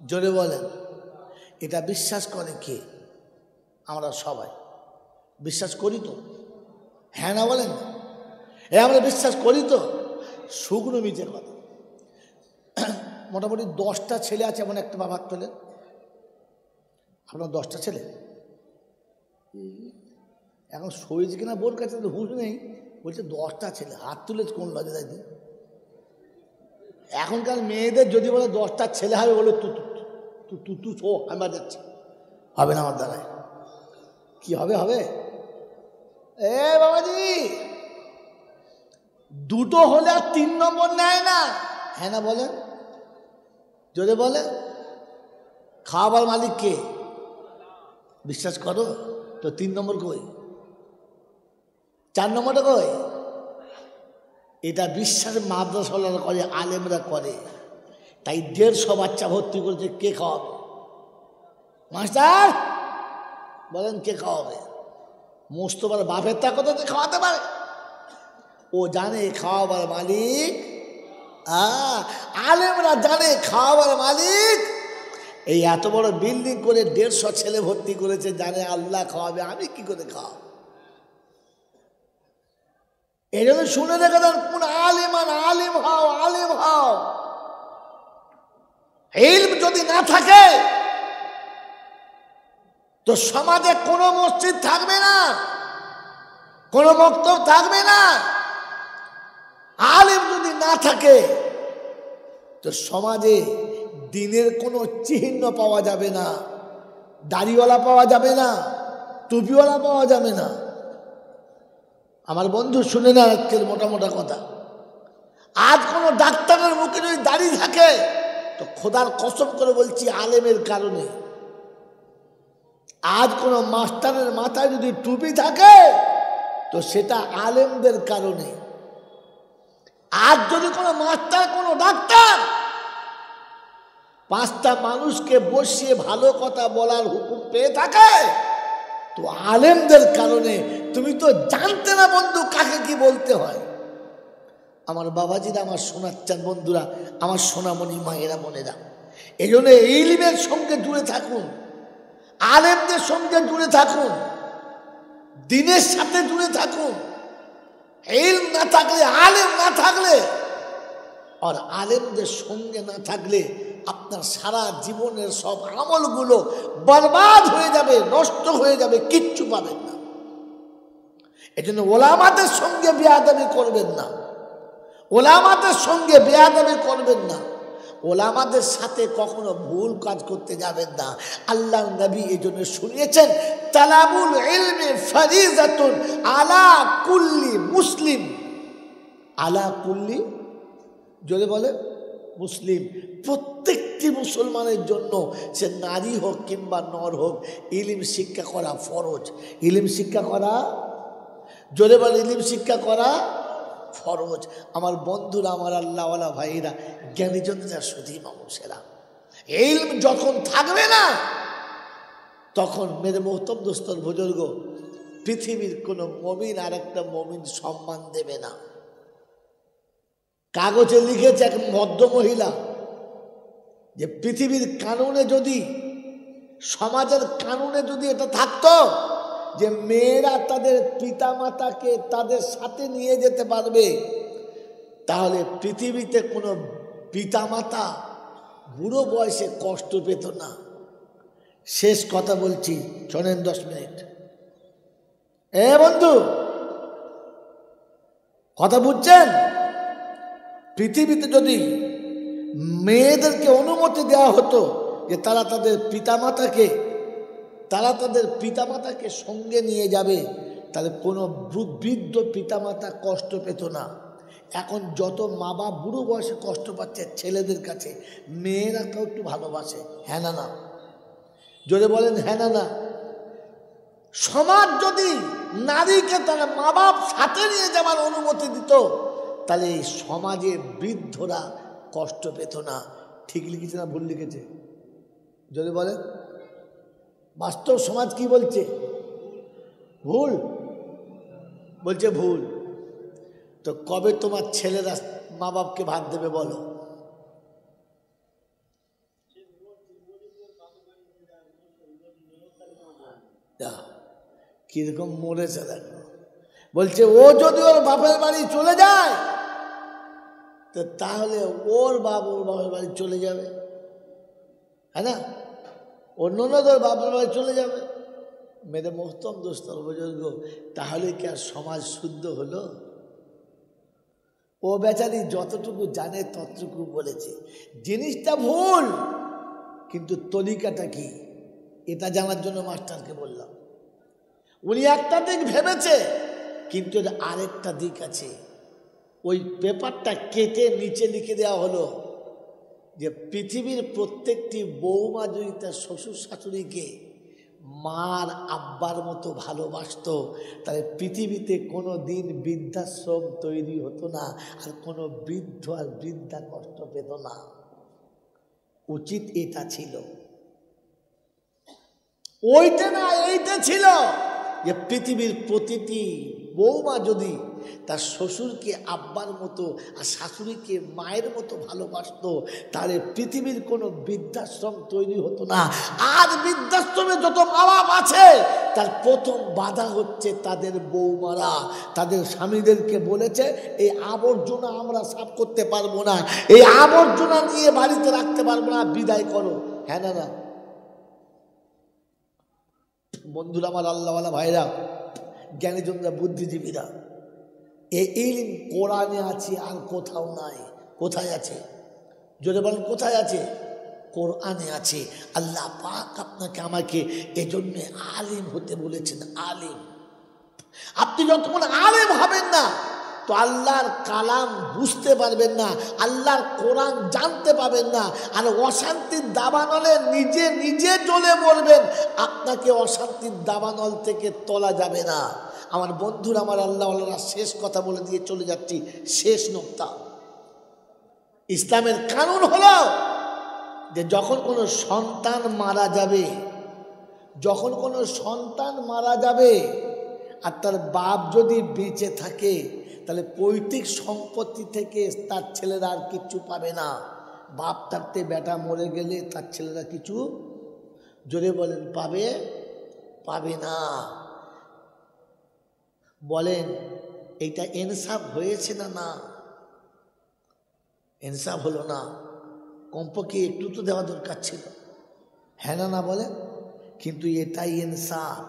জোরে বলেন। এটা বিশ্বাস করে কে? আমরা সবাই বিশ্বাস করি তো? হ্যাঁ না বলেন? আমরা বিশ্বাস করি তো? শুকনো মিছে কথা। মোটামুটি 10টা ছেলে আছে, এমন একটা বাবার তোলে। আপনার 10টা ছেলে? এখন শহীদ কিনা বোর কাছে তো হুঁশ নেই, বলছে 10টা ছেলে। হাত তুলে কোন লজে দেয়? এখনকার মেয়েদের যদি বলে 10টা ছেলে হবে, বলে তু ছো, আমি যাচ্ছি, হবে না আমার দ্বারায়। কি হবে? হবে? এ বাবাজি, দুটো হলে আর 3 নম্বর নেয় না। হ্যাঁ না বলেন? যদি বলে খাওয়াবার মালিক কে? বিশ্বাস করো তো? 3 নম্বর কই? 4 নম্বরটা কই? এটা বিশ্বাস মাদ্রাসাওয়ালারা করে, আলেমরা করে। তাই 150 বাচ্চা ভর্তি করেছে। কে খাওয়াবে? মাস্টার বলেন কে খাওয়াবে? মোস্তফার বাপের তা কোথাতে খাওয়াতে পারে? ও জানে খাওয়াবার মালিক। আলেমরা জানে খাওয়াবার মালিক। এই এত বড় বিল্ডিং করে 150 ছেলে ভর্তি করেছে, জানে আল্লাহ খাওয়াবে, আমি কি করে খাওয়াবো? এই জন্য শুনে রেখে দেন, কোন আলিমান আলিম হও, আলিম হও। ইলম যদি না থাকে তো সমাজে কোনো মসজিদ থাকবে না, কোনো মক্তব থাকবে না। আলেম যদি না থাকে তো সমাজে দিনের কোনো চিহ্ন পাওয়া যাবে না, দাড়িওয়ালা পাওয়া যাবে না, টুপিওয়ালা পাওয়া যাবে না। আমার বন্ধু শুনে না আজকের মোটা মোটা কথা। আজ কোনো ডাক্তারের মুখে যদি দাড়ি থাকে তো খোদার কসম করে বলছি আলেমের কারণে। আজ কোনো মাস্টারের মাথায় যদি টুপি থাকে তো সেটা আলেমদের কারণে। আজ যদি কোনো মাস্টার, কোনো ডাক্তার 5টা মানুষকে বসিয়ে ভালো কথা বলার হুকুম পেয়ে থাকে তো আলেমদের কারণে। তুমি তো জানতে না বন্ধু কাকে কি বলতে হয়। আমার বাবাজিরা, আমার শোনাচ্ছেন বন্ধুরা, আমার সোনামণি মায়েরা, বোনেরা, এই জন্য ইলমের সঙ্গে জুড়ে থাকুন, আলেমদের সঙ্গে জুড়ে থাকুন, দিনের সাথে জুড়ে থাকুন। ইলম না থাকলে, আলেম না থাকলে আর আলেমদের সঙ্গে না থাকলে আপনার সারা জীবনের সব আমলগুলো বরবাদ হয়ে যাবে, নষ্ট হয়ে যাবে, কিচ্ছু পাবেন না। এজন্য ওলামাদের সঙ্গে বেয়াদবি করবেন না, ওলামাদের সঙ্গে বেয়াদবি করবেন না, ওলামাদের সাথে কখনো ভুল কাজ করতে যাবেন না। আল্লাহ নবী এই জন্য শুনিয়েছেন, তালাবুল ইলমি ফারিজাতুন আলা কুল্লি মুসলিম, আলা কুল্লি, জোরে বলে, মুসলিম, প্রত্যেকটি মুসলমানের জন্য, সে নারী হোক কিংবা নর হোক, ইলম শিক্ষা করা ফরজ। ইলম শিক্ষা করা, জোরে বলে, ইলম শিক্ষা করা ফরজ। আমার বন্ধুরা, আমার আল্লাহওয়ালা ভাইরা, জ্ঞানীজনরা, সুধী মানুষেরা, ইলম যখন থাকবে না তখন মেরে মোহতম দোস্তর বুজুর্গ, পৃথিবীর কোনো মমিন আর একটা মমিন সম্মান দেবে না। কাগজে লিখেছে এক ভদ্রমহিলা যে পৃথিবীর কানুনে যদি, সমাজের কানুনে যদি এটা থাকতো যে মেয়েরা তাদের পিতামাতাকে তাদের সাথে নিয়ে যেতে পারবে, তাহলে পৃথিবীতে কোনো পিতামাতা বুড়ো বয়সে কষ্ট পেত না। শেষ কথা বলছি, শোনেন 10 মিনিট। বন্ধু, কথা বুঝছেন? পৃথিবীতে যদি মেয়েদেরকে অনুমতি দেওয়া হতো যে তারা তাদের পিতামাতাকে সঙ্গে নিয়ে যাবে, তাহলে কোনো বৃদ্ধ পিতামাতা কষ্ট পেত না। এখন যত মা বাপ বুড়ো বয়সে কষ্ট পাচ্ছে ছেলেদের কাছে, মেয়েরা তো একটু ভালোবাসে, হ্যাঁ না না? যদি বলেন হ্যাঁ না না? সমাজ যদি নারীকে তারা মা বাপ সাথে নিয়ে যাওয়ার অনুমতি দিত, তাহলে এই সমাজে বৃদ্ধরা কষ্ট পেত না। ঠিক লিখেছে না ভুল লিখেছে? যদি বলেন, বাস্তব সমাজ কি বলছে? ভুল বলছে, ভুল। তো কবে তোমার ছেলেরা মা বাপকে ভাত দেবে বলো? কিরকম মরেছে দেখো। বলছে ও যদি ওর বাপের বাড়ি চলে যায় তো তাহলে ওর বাপের বাড়ি চলে যাবে, হ্যাঁ না? অন্য ওর বাপের বাড়ি চলে যাবে। মেরে মোহতম দোস্তর বুজুর্গ, তাহলে কি আর সমাজ শুদ্ধ হলো? ও বেচারি যতটুকু জানে ততটুকু বলেছে। জিনিসটা ভুল, কিন্তু তরিকাটা কি এটা জানার জন্য মাস্টারকে বললাম। উনি একটা দিক ভেবেছে, কিন্তু আরেকটা দিক আছে। ওই পেপারটা কেটে নিচে লিখে দেওয়া হলো যে পৃথিবীর প্রত্যেকটি বৌমা যদি তার শ্বশুর শাশুড়িকে মার আব্বার মতো ভালোবাসত, তাহলে পৃথিবীতে কোনো দিন বৃদ্ধাশ্রম তৈরি হতো না, আর কোনো বৃদ্ধ আর বৃদ্ধা কষ্ট পেত না। উচিত এটা ছিল, ওইটা না, এইটা ছিল যে পৃথিবীর প্রতিটি বৌমা যদি তার শ্বশুরকে আব্বার মতো আর শাশুড়িকে মায়ের মতো ভালোবাসতো, তাহলে পৃথিবীর কোনো বৃদ্ধাশ্রম তৈরি হতো না। আর বৃদ্ধাশ্রমে যত মা বাপ আছে, তার প্রথম বাধা হচ্ছে তাদের বৌমারা। তাদের স্বামীদেরকে বলেছে, এই আবর্জনা আমরা সাফ করতে পারবো না, এই আবর্জনা নিয়ে বাড়িতে রাখতে পারবো না, বিদায় করো। হ্যাঁ না না বন্ধুরা আমার, আল্লাহওয়ালা ভাইরা, জ্ঞানীজনরা, বুদ্ধিজীবীরা, এই ইলম কোরআনে আছে আর কোথাও নাই। কোথায় আছে? জোরে বলেন, কোথায় আছে? কোরআনে আছে। আল্লাহ পাক আপনাকে আমাকে এজন্য আলিম হতে বলেছেন। আলিম, আপনি যতক্ষণ আলিম হবেন না, তো আল্লাহর কালাম বুঝতে পারবেন না, আল্লাহর কোরআন জানতে পাবেন না। আর অশান্তির দাবানলে নিজে নিজে জ্বলে মরবেন, আপনাকে অশান্তির দাবানল থেকে তোলা যাবে না। আমার বন্ধুরা, আমার আল্লাহওয়ালারা, শেষ কথা বলে দিয়ে চলে যাচ্ছি, শেষ নোক্তা। ইসলামের কানুন হলো যে যখন কোনো সন্তান মারা যাবে, যখন কোনো সন্তান মারা যাবে আর তার বাপ যদি বেঁচে থাকে, তাহলে পৈতৃক সম্পত্তি থেকে তার ছেলেরা আর কিছু পাবে না। বাপ থাকতে বেটা মরে গেলে তার ছেলেরা কিছু, জোরে বলেন, পাবে? পাবে না। বলেন, এইটা ইনসাফ হয়েছে না? না, ইনসাফ হলো না। কমপক্ষে একটু তো দেওয়া দরকার ছিল। হ্যাঁ না না বলেন? কিন্তু এটাই ইনসাফ,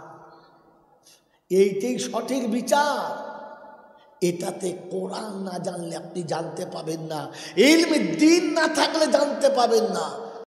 এইটাই সঠিক বিচার। এটাতে কোরআন না জানলে আপনি জানতে পাবেন না, ইলমে দ্বীন না থাকলে জানতে পাবেন না।